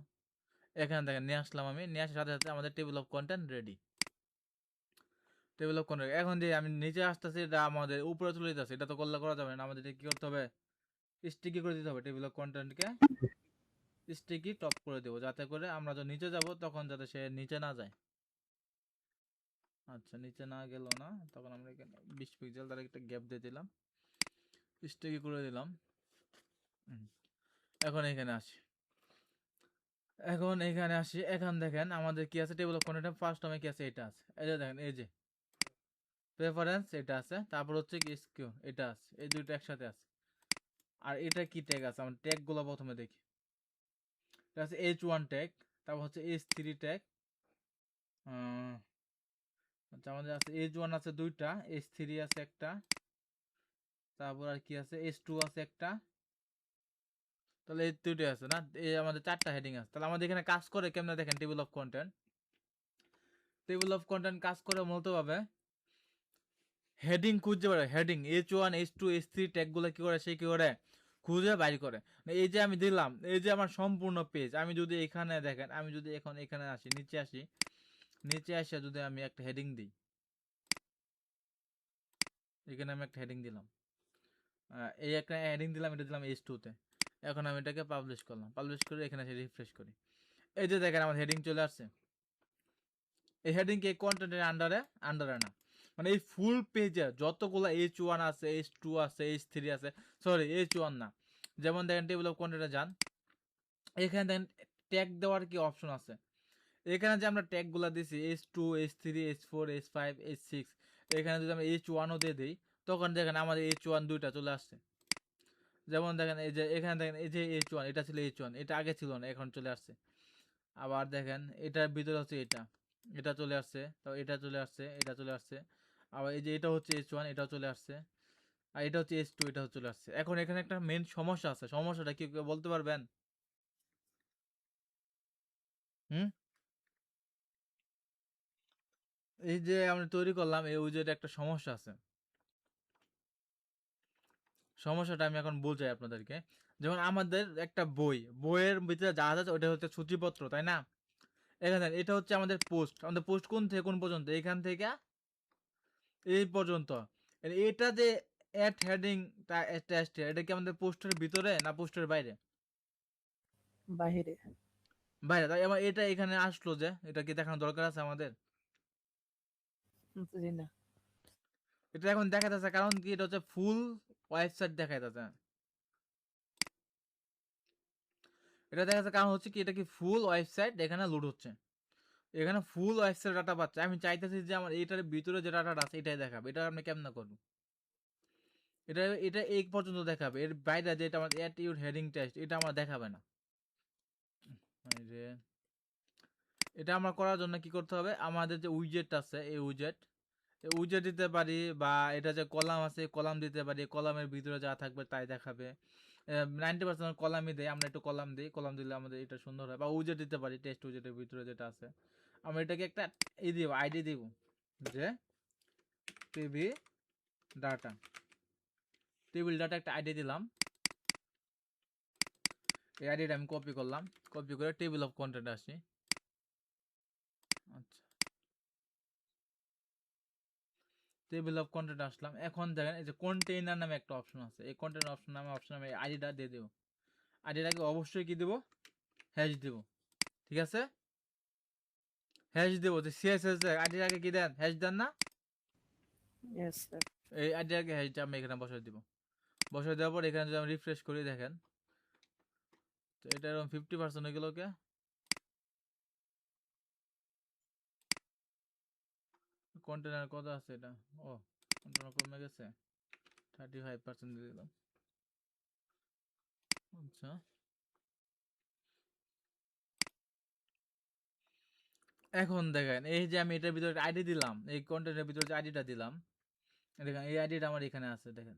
এখানে দেখেন নিয়ে আসলাম আমি, নিয়ে আসার সাথে সাথে আমাদের table of content ready. Table of content এখন যে আমি নিচে আসতেছি, এটা আমাদের উপরে চলে যেতেছে, এটা তো করলে করা যাবে না, আমাদের কি করতে হবে, স্টিকি করে দিতে হবে। টেবিল অফ কন্টেন্টকে স্টিকি টপ করে দেবো, যাতে করে আমরা যখন নিচে যাব তখন যাতে সে নিচে না যায়। আচ্ছা নিচে না গেল না, তখন আমরা এখানে 20 পিক্সেল তার একটা গ্যাপ দিয়ে দিলাম, স্টিকি করে দিলাম। এখন এখানে আসি, এখন দেখেন আমাদের কি আছে, টেবিল অফ কন্টেন্ট ফার্স্ট টাইমে কি আছে, এটা আছে। এই যে দেখেন, এই যে প্রেফারেন্স এটা আছে, তারপর হচ্ছে কি স্কিউ এটা আছে, এই দুইটা একসাথে আছে। আর এটা কি ট্যাগ আছে, আমরা ট্যাগ গুলো প্রথমে দেখি। এটা আছে H1 ট্যাগ, তারপর হচ্ছে H3 ট্যাগ। আচ্ছা আমাদের আছে H1 আছে দুইটা, H3 আছে একটা, তারপর আর কি আছে H2 আছে একটা। তাহলে এই দুইটাই আছে না, এই আমাদের 4টা হেডিং আছে। তাহলে আমাদের এখানে কাজ করে কেমনে দেখেন, table of content. Table of content কাজ করে মূলত ভাবে হেডিং খুঁজতে পারে, হেডিং H1 H2 H3 ট্যাগগুলো কি করে, সে কি করে খুঁজে বাইর করে। এই যে আমি দিলাম, এই যে আমার সম্পূর্ণ পেজ, আমি যদি এখানে দেখেন, আমি যদি এখন এখানে আসি, নিচে আসি, নিচে আসে যদি আমি একটা হেডিং দিই, এখানে আমি একটা হেডিং দিলাম, এই একটা হেডিং দিলাম, এটা দিলাম H2 তে। এখন আমি এটাকে পাবলিশ করলাম, পাবলিশ করে এখানে এসে রিফ্রেশ করি, এই যে দেখেন আমার হেডিং চলে আসছে। এই হেডিং কি কন্টেন্টের আন্ডারে না, মানে এই ফুল পেজে যতগুলো H1 আছে, H2 আছে, H3 আছে, সরি H1 না, যেমন দেখেন টেবিল অফ কন্টেন্টে যান, এখানে দেখেন ট্যাগ দেওয়ার কি অপশন আছে। এখানে যে আমরা ট্যাগগুলো দিছি H2 H3 H4 H5 H6, এখানে যদি আমরা H1 ও দিয়ে দিই, তখন দেখেন আমাদের H1 দুইটা চলে আসছে। যেমন দেখেন এই যে এখানে দেখেন, এই যে H1 এটা ছিল H1, এটা আগে ছিল না, এখন চলে আসছে। আবার দেখেন এটার ভিতরে হচ্ছে এটা, এটা চলে আসছে, তো এটা চলে আসছে, এটা চলে আসছে। আবার এই যে এটা হচ্ছে H1, এটাও চলে আসছে। আর এটা হচ্ছে H2, এটাও চলে আসছে। এখন এখানে একটা মেন সমস্যা আছে, সমস্যাটা কি কেউ বলতে পারবেন? হুম, এই যে আমরা তৈরি করলাম, এই উইজেটে একটা সমস্যা আছে। সমস্যাটা আমি এখন বোঝাই আপনাদেরকে। যেমন আমাদের একটা বইয়ের ভিতরে যা আছে ওটা হচ্ছে সূচিপত্র, তাই না? এখানে এটা হচ্ছে আমাদের পোস্ট, আমাদের পোস্ট কোন থেকে কোন পর্যন্ত, এখান থেকে এই পর্যন্ত। এটা যে অ্যাড হেডিং টেস্ট, এটা কি আমাদের পোস্টের ভিতরে না পোস্টের বাইরে? বাহিরে। বাইরে। তাই আমার এটা এখানে আসলো যে, এটা কি দেখানোর দরকার আছে আমাদের? জি না। এটা এখন দেখা যাচ্ছে, কারণ কি এটা হচ্ছে ফুল ওয়েবসাইট দেখা যাচ্ছে। এটা দেখা যাচ্ছে কারণ হচ্ছে কি, এটা কি ফুল ওয়েবসাইট এখানে লোড হচ্ছে, এখানে ফুল ওয়েবসাইট ডাটা পাচ্ছে। আমি চাইতেছি যে আমার এটার ভিতরে যে ডাটাটা আছে এটাই দেখাবে, এটা আপনি কেমন করবো? এটা এটা এই পর্যন্ত দেখাবে, এর বাইরে যেটা আমার অ্যাট ইউর হেডিং টেস্ট, এটা আমার দেখাবে না। এই যে এটা আমরা করার জন্য কি করতে হবে, আমাদের যে উইজেট আছে, এই উইজেট দিতে পারি, বা এটা যে কলাম আছে কলাম দিতে পারি, কলামের ভিতরে যা থাকবে তাই দেখাবে। 90% কলামই দেয়, আমরা একটু কলাম দিই, কলাম দিলে আমাদের এটা সুন্দর হয়। বা উইজেট দিতে পারি, টেক্সট উইজেটের ভিতরে যেটা আছে, আমরা এটাকে একটা দিব, আইডি দিব, যে টিভি ডাটা, টেবিল ডাটা একটা আইডি দিলাম। এই আইডিটা আমি কপি করলাম, কপি করে টেবিল অফ কন্টেন্ট আসি। আচ্ছা, টেবিল অফ কন্টেন্ট আসলাম। এখন দেখেন এই যে কন্টেইনার নামে একটা অপশন আছে, এই কন্টেইনার অপশন নামে আইডিটা দিয়ে দেবো। আইডিটাকে অবশ্যই কি দেব, হ্যাশ দেব, ঠিক আছে? হ্যাশ দেবো, যে সিএসএস আইডিটাকে কি দেন, হ্যাশ দেন না? Yes sir. এই আইডিটাকে হ্যাশটা আমি এখানে বসাই দিব। বসাই দেওয়ার পর এখানে যদি আমি রিফ্রেশ করি, দেখেন তো এটা এরকম 50% হয়ে গেল। কে কন্টেনার কত আছে এটা, ও কন্টেনার কমে গেছে, 35% দিয়ে দিলাম। আচ্ছা, এখন দেখেন এই যে আমি এটার ভিতরে আইডি দিলাম, এই কন্টেন্টের ভিতরে যে আইডিটা দিলাম, দেখেন এই আইডিটা আমার এখানে আছে, দেখেন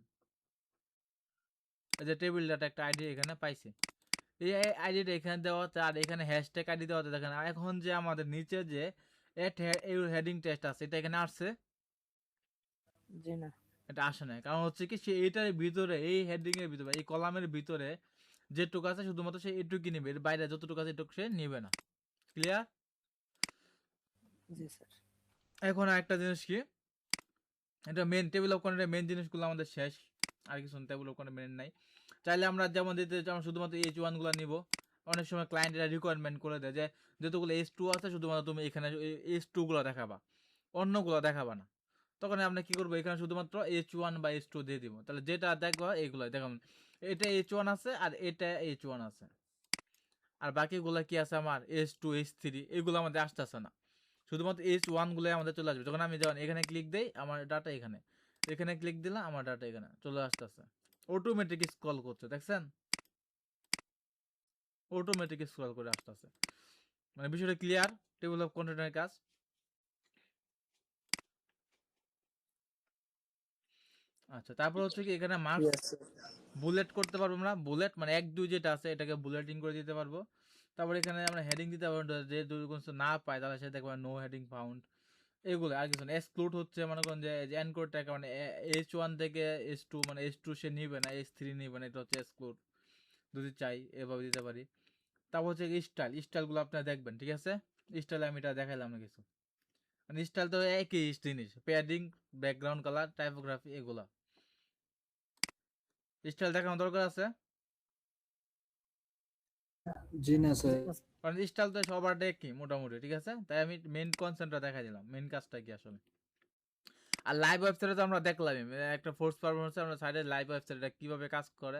এই যে টেবিল ডাটা একটা আইডি এখানে পাইছে, এই আইডিটা এখানে দেওয়াতে আর এখানে হ্যাশট্যাগ আইডি দেওয়াতে দেখেন এখন যে আমাদের নিচে যে হেডিং টেস্ট আছে এটা এখানে আসছে, জি না। এটা আসে না, কারণ হচ্ছে কি সে এইটার ভিতরে এই হেডিং এর ভিতরে এই কলামের ভিতরে যেটুকু আছে শুধুমাত্র সে এটুকুই নিবে, এর বাইরে যতটুকু আছে এটুকু সে নিবে না। ক্লিয়ার? জি স্যার। এখন আরেকটা জিনিস কি, এটা মেন টেবিল অফ কন্টেন্টের মেন জিনিসগুলো আমাদের শেষ, আর কিছু টেবিল অফ কন্টেন্ট মেন নাই। চাইলে আমরা যেমন দিতে আমরা শুধুমাত্র H1 গুলো নিব। অনেক সময় ক্লায়েন্টরা রিকোয়ারমেন্ট করে দেয় যে যতগুলো H2 আছে শুধুমাত্র তুমি এখানে H2 গুলো দেখাবা, অন্যগুলো দেখাবা না। তখন আমরা কি করবো, এখানে শুধুমাত্র H1 বা H2 দিয়ে দিব, তাহলে যেটা দেখবা এইগুলো দেখাবো। এটা H1 আছে আর এটা H1 আছে, আর বাকিগুলো কি আছে আমার H2 H3, এগুলো আমাদের আসতেছে না, শুধুমাত্র H1 গুলো আমাদের চলে আসবে। যখন আমি এখানে ক্লিক দেই আমার ডাটা এখানে, এখানে ক্লিক দিলাম আমার ডাটা এখানে চলে আসতেছে, অটোমেটিক স্ক্রল করছে, দেখছেন? অটোমেটিক স্ক্রল করে আসতেছে। মানে বিষয়টা ক্লিয়ার টেবিল অফ কন্টেন্টের কাজ। আচ্ছা, তারপর হচ্ছে কি এখানে মার্কস Yes, sir. বুলেট করতে পারবো আমরা, বুলেট মানে 1 2 যেটা আছে এটাকে বুলেটিং করে দিতে পারবো। তারপর এখানে আমরা হেডিং দিতে পারবো, যে যদি কোনো কিছু না পায় তাহলে সে দেখবে নো হেডিং ফাউন্ড, এগুলো আর কিছু না। এক্সক্লুড হচ্ছে মনে করেন যে এনকোড টাকা মানে H1 থেকে H2 মানে H2 সে নিবে না, H3 নিবে না, এটা হচ্ছে এক্সক্লুড, যদি চাই এভাবে দিতে পারি। তারপর হচ্ছে স্টাইলগুলো আপনারা দেখবেন, ঠিক আছে? স্টাইল আমি এটা দেখাইলাম না কিছু, মানে স্টাইল তো একই জিনিস, প্যাডিং, ব্যাকগ্রাউন্ড কালার, টাইপোগ্রাফি, এগুলা স্টাইল দেখানো দরকার আছে, জি না জি স্যার। না, কারণ স্টাইল তো সবার একই মোটামুটি, ঠিক আছে? তাই আমি মেইন কনসেপ্টটা দেখাই দিলাম, মেইন কাজটা কি আসলে। আর লাইভ ওয়েবসাইটে তো আমরা দেখলামই, একটা ফোর্স পারফরমেন্সে আমরা সাইডে লাইভ ওয়েবসাইটটা কিভাবে কাজ করে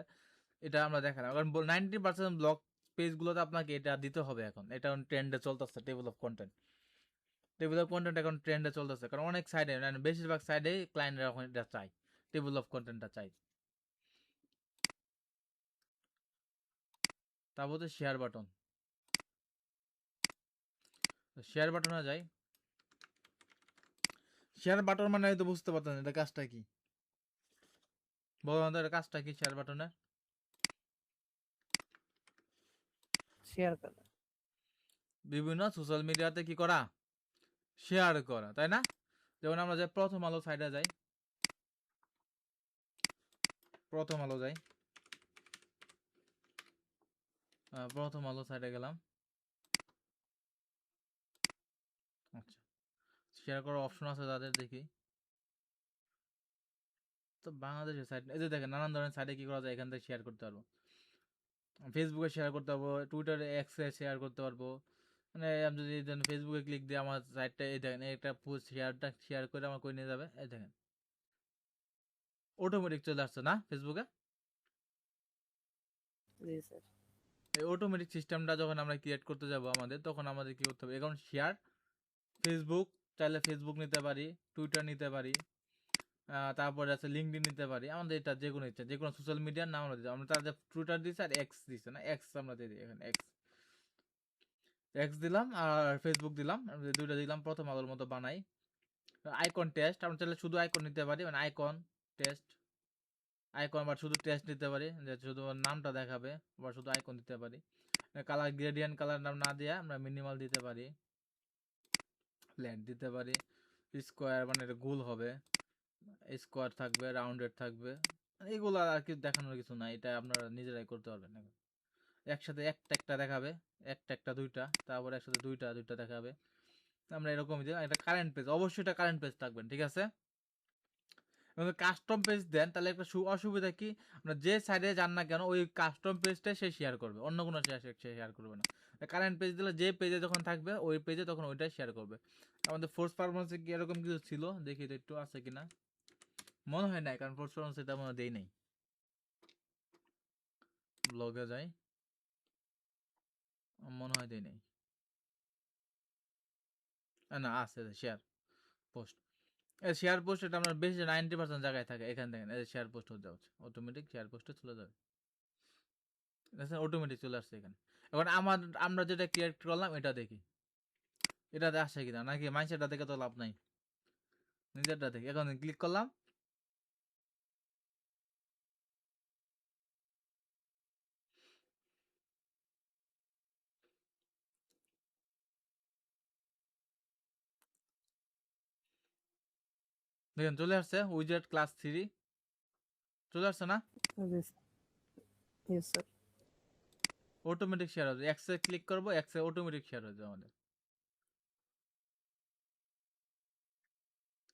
এটা আমরা দেখালাম। কারণ 90% ব্লগ পেজগুলোতে আপনাকে এটা দিতে হবে এখন, এটা এখন ট্রেন্ডে চলতেছে। টেবিল অফ কন্টেন্ট এখন ট্রেন্ডে চলতেছে, কারণ অনেক সাইডে মানে বেশিরভাগ সাইডে ক্লায়েন্টরা এখন এটা চাই, টেবিল অফ কন্টেন্টটা চাই। তারপর হচ্ছে শেয়ার বাটন, শেয়ার বাটনে যাই। শেয়ার বাটন মানে তো বুঝতে পারতেন এটা কাজটা কি, বলো আমাদের কাজটা কি শেয়ার বাটনের? শেয়ার করা। বিভিন্ন সোশ্যাল মিডিয়াতে কি করা, শেয়ার করা, তাই না? যেমন আমরা যে প্রথম আলো সাইডে যাই, প্রথম আলো যাই, প্রথম আলো সাইডে গেলাম। আচ্ছা, শেয়ার করার অপশন আছে তাদের, দেখি তো বাংলাদেশের সাইড, এই যে দেখেন নানান ধরনের সাইডে কি করা যায়, এখান থেকে শেয়ার করতে পারবো। ফেসবুকে শেয়ার করতে পারবো, টুইটারে এক্সে শেয়ার করতে পারবো। মানে আমি যদি ফেসবুকে ক্লিক দিয়ে আমার সাইটটা এই দেখেন একটা পোস্ট শেয়ার করে আমার করে নিয়ে যাবে, এই দেখেন অটোমেটিক চলে আসছে না ফেসবুকে। জি স্যার। এই অটোমেটিক সিস্টেমটা যখন আমরা ক্রিয়েট করতে যাব আমাদের, তখন আমাদের কি করতে হবে, এখন শেয়ার ফেসবুক, চাইলে ফেসবুক নিতে পারি, টুইটার নিতে পারি, তারপরে আছে লিঙ্কডইন নিতে পারি, আমাদের এটা যে কোনো ইচ্ছা যে কোনো সোশ্যাল মিডিয়ার নাম আমরা দিতে, আমরা তাদের টুইটার দিচ্ছি আর এক্স দিচ্ছে না, এক্স আমরা দিয়ে দিই এখানে এক্স, এক্স দিলাম আর ফেসবুক দিলাম, আমি দুইটা দিলাম প্রথম আলোর মতো বানাই। আইকন টেস্ট, আমরা চাইলে শুধু আইকন নিতে পারি, মানে আইকন টেস্ট, আইকন বা শুধু টেস্ট নিতে পারি, যে শুধু নামটা দেখাবে, বা শুধু আইকন দিতে পারি। কালার গ্রেডিয়েন্ট কালার নাম না দিয়ে আমরা মিনিমাল দিতে পারি, প্ল্যান দিতে পারি, স্কোয়ার মানে এটা গোল হবে, স্কোয়ার থাকবে, রাউন্ডেড থাকবে, এগুলো আর কি দেখানোর কিছু নাই, এটা আপনারা নিজেরাই করতে পারবেন। একসাথে একটা একটা দেখাবে, একটা একটা দুইটা, তারপর একসাথে দুইটা দুইটা দেখাবে, আমরা এরকমই দিই। একটা কারেন্ট পেজ, অবশ্যই এটা কারেন্ট পেজ থাকবেন, ঠিক আছে? কাস্টম পেজ দেন তাহলে একটা অসুবিধা কি, আমরা যে সাইডে যান না কেন ওই কাস্টম পেজটা সে শেয়ার করবে, অন্য কোনো শেয়ার করবে না। কারেন্ট পেজ দিলে যে পেজে যখন থাকবে ওই পেজে তখন ওইটাই শেয়ার করবে। আমাদের ফোর্স পারফরমেন্সে কি এরকম কিছু ছিল, দেখি তো একটু আছে কিনা, মনে হয় নাই, কারণ ফোর্স পারফরমেন্স এটা মনে দেই নাই। ব্লগে যাই, মনে হয় দেই নাই, না আছে শেয়ার পোস্ট, শেয়ার পোস্ট এটা আপনার বেশি 90% জায়গায় থাকে, এখান থেকে শেয়ার পোস্ট হতে হচ্ছে, অটোমেটিক শেয়ার পোস্টে চলে যাবে, অটোমেটিক চলে আসছে এখানে। এখন আমরা যেটা ক্রিয়েট করলাম এটা দেখি এটাতে আসে কিনা, নাকি মানুষেরটা দেখে তো লাভ নাই, নিজেরটা দেখি। এখন ক্লিক করলাম, দেখেন চলে আসছে উইজেট ক্লাস 3 চলে আসছে না? জি sir. Yes sir. Automatic share হবে, এক্সে ক্লিক করবো, এক্সে অটোমেটিক শেয়ার হয়ে যাবে আমাদের।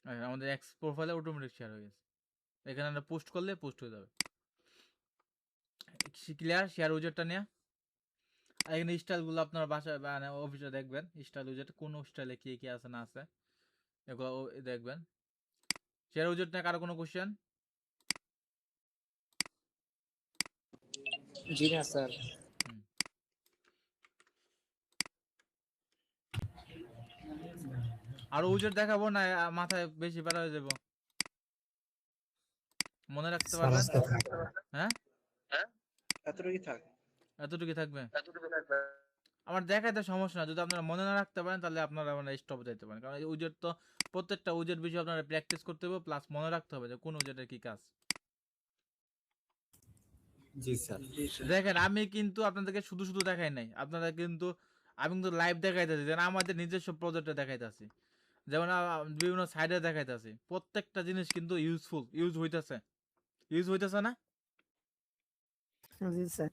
আর আমাদের এক্স প্রোফাইলে অটোমেটিক শেয়ার হয়ে গেছে। এখানে আমরা পোস্ট করলে পোস্ট হয়ে যাবে। ক্লিয়ার শেয়ার উইজেটটা নিয়ে। আর এখানে স্টাইলগুলো আপনার বাসায় মানে অফিসে দেখবেন, স্টাইল উইজেট কোন স্টাইলে কি কি আছে না আছে এগুলো দেখবেন। শেয়ার উইজেট নিয়ে কারো কোনো কোশ্চেন? জি না স্যার। আর উইজেট দেখাবো না মাথায় বেশি পারা হয়ে যাবো? মনে রাখতে পারবেন? হ্যাঁ এতটুকুই থাক। এতটুকু থাকবে। আমার দেখাইতে সমস্যা না, যদি আপনারা মনে না রাখতে পারেন তাহলে আপনারা মানে স্টপ যেতে পারেন, কারণ উইজেট তো প্রত্যেকটা উইজেট বিষয়ে আপনারা প্র্যাকটিস করতে হবে, প্লাস মনে রাখতে হবে যে কোন উইজেটের কি কাজ। জি স্যার। জি স্যার। দেখেন আমি কিন্তু আপনাদেরকে শুধু শুধু দেখাই নাই, আপনারা কিন্তু আমি কিন্তু লাইভ দেখাইতেছি, যেন আমাদের নিজস্ব প্রজেক্টে দেখাইতেছি, যেমন বিভিন্ন সাইডে দেখাইতেছি, প্রত্যেকটা জিনিস কিন্তু ইউজফুল, ইউজ হইতেছে না? জি স্যার।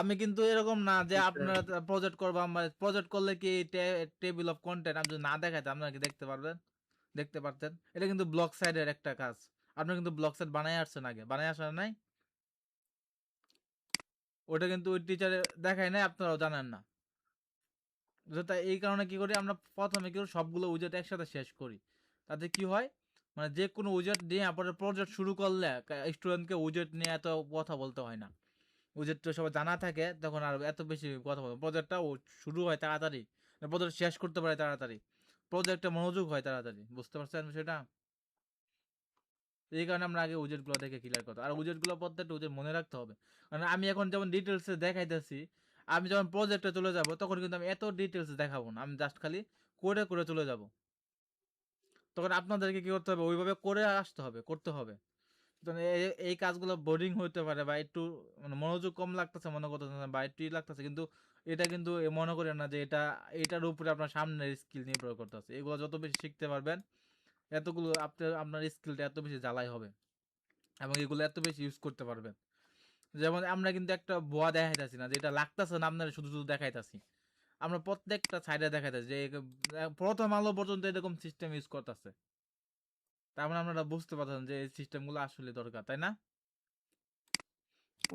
আমি কিন্তু এরকম না যে জি স্যার। আপনারা প্রজেক্ট করবো, আমরা প্রজেক্ট করলে কি টেবিল অফ কন্টেন্ট আমি যদি না দেখাইতে আপনারা কি দেখতে পারতেন? এটা কিন্তু ব্লক সাইডের একটা কাজ। আপনারা কিন্তু ব্লক সাইড বানাই আসছেন, আগে বানাই আসা নাই? ওটা কিন্তু ওই টিচারে দেখায় নাই, আপনারাও জানেন না। যেটা এই কারণে কি করি আমরা, প্রথমে কি করি সবগুলো উইজেট একসাথে শেষ করি। তাতে কি হয়, মানে যে কোনো উইজেট নিয়ে পরে প্রজেক্ট শুরু করলে স্টুডেন্টকে উইজেট নিয়ে এত কথা বলতে হয় না। উইজেটটা সবাই জানা থাকে, তখন আর এত বেশি কথা বলবো, প্রজেক্টটা শুরু হয় তাড়াতাড়ি, প্রজেক্ট শেষ করতে পারে তাড়াতাড়ি, প্রজেক্টে মনোযোগ হয় তাড়াতাড়ি। বুঝতে পারছেন বিষয়টা? এই কারণে আমরা আগে উইজেট গুলো দেখে ক্লিয়ার করতে, আর উইজেট গুলো প্রত্যেকটা উইজেট মনে রাখতে হবে। কারণ আমি এখন যেমন ডিটেলসে দেখাইতেছি, আমি যখন প্রজেক্টে চলে যাব তখন কিন্তু আমি এত ডিটেলস দেখাবো না, আমি জাস্ট খালি করে করে চলে যাব। তখন আপনাদেরকে কি করতে হবে, ওইভাবে করে আসতে হবে, করতে হবে। তো এই কাজগুলো বোরিং হইতে পারে, বা একটু মানে মনোযোগ কম লাগতেছে মনে করতেছে না, বা একটু লাগতেছে, কিন্তু এটা কিন্তু মনে করেন না যে এটার উপরে আপনার সামনের স্কিল নির্ভর করতেছে। এগুলো যত বেশি শিখতে পারবেন, এতগুলো আপনার স্কিলটা এত বেশি জ্বালাই হবে, এবং এগুলো এত বেশি ইউজ করতে পারবেন। যেমন আমরা কিন্তু একটা বোয়া দেখাইতেছি না, যে এটা লাগতেছে না আপনারা শুধু শুধু দেখাইতেছি, আমরা প্রত্যেকটা সাইডে দেখাইতেছি যে প্রথম আলো পর্যন্ত এরকম সিস্টেম ইউজ করতেছে। তার মানে আপনারা বুঝতে পারছেন যে এই সিস্টেমগুলো আসলে দরকার, তাই না?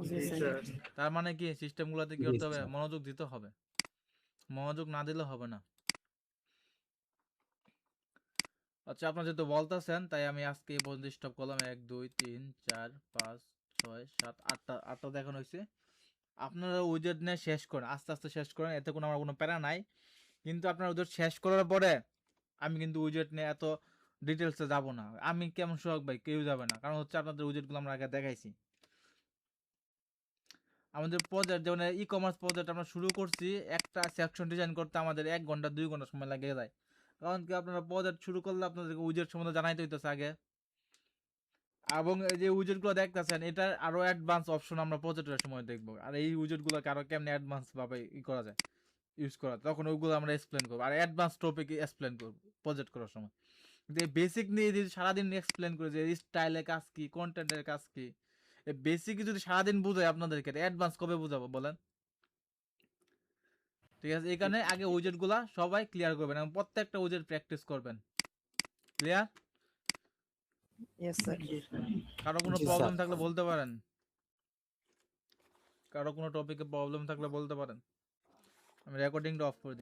জি জি স্যার। স্যার। তার মানে কি সিস্টেমগুলোতে কি জি করতে হবে, স্যার। মনোযোগ দিতে হবে, মনোযোগ না দিলে হবে না। আচ্ছা আপনারা যেহেতু বলতেছেন, তাই আমি আজকে এই পর্যন্ত স্টপ করলাম। 1 2 3 4 5 6 7 8টা দেখানো হয়েছে। আপনারা উইজেট নিয়ে শেষ করেন, আস্তে আস্তে শেষ করেন, এতে কোনো আমার কোনো প্যারা নাই। কিন্তু আপনারা উইজেট শেষ করার পরে আমি কিন্তু উইজেট নিয়ে এত ডিটেলসে যাব না। আমি কেমন সোহাগ ভাই, কেউ যাবে না, কারণ হচ্ছে আপনাদের উইজেটগুলো আমরা আগে দেখাইছি। আমাদের প্রজেক্ট যেমন ই কমার্স প্রজেক্ট আমরা শুরু করছি, একটা সেকশন ডিজাইন করতে আমাদের 1 ঘন্টা 2 ঘন্টা সময় লাগে যায়। কারণ কি, আপনারা প্রজেক্ট শুরু করলে আপনাদেরকে উইজেট সম্বন্ধে জানাইতে হইতেছে আগে, এবং এই যে উইজেট গুলো দেখতেছেন, এটার আরো অ্যাডভান্স অপশন আমরা প্রজেক্টের সময় দেখবো, আর এই উইজেট গুলোকে আরো কেমনে অ্যাডভান্স ভাবে করা যায়, ইউজ করা, তখন ওইগুলো আমরা এক্সপ্লেন করবো, আর অ্যাডভান্স টপিক এক্সপ্লেন করবো প্রজেক্ট করার সময়। যে বেসিক নিয়ে যদি সারাদিন এক্সপ্লেন করে যে স্টাইলের কাজ কি, কন্টেন্টের কাজ কি, এই বেসিক যদি সারাদিন বুঝাই আপনাদেরকে, অ্যাডভান্স কবে বুঝাবো বলেন? ঠিক আছে, এই কারণে আগে উইজেট গুলা সবাই ক্লিয়ার করবেন, এবং প্রত্যেকটা উইজেট প্র্যাকটিস করবেন। ক্লিয়ার? Yes sir. জি স্যার। কারো কোনো জি প্রবলেম স্যার। থাকলে বলতে পারেন, কারো কোনো টপিকে প্রবলেম থাকলে বলতে পারেন। আমি রেকর্ডিংটা অফ করে দিই।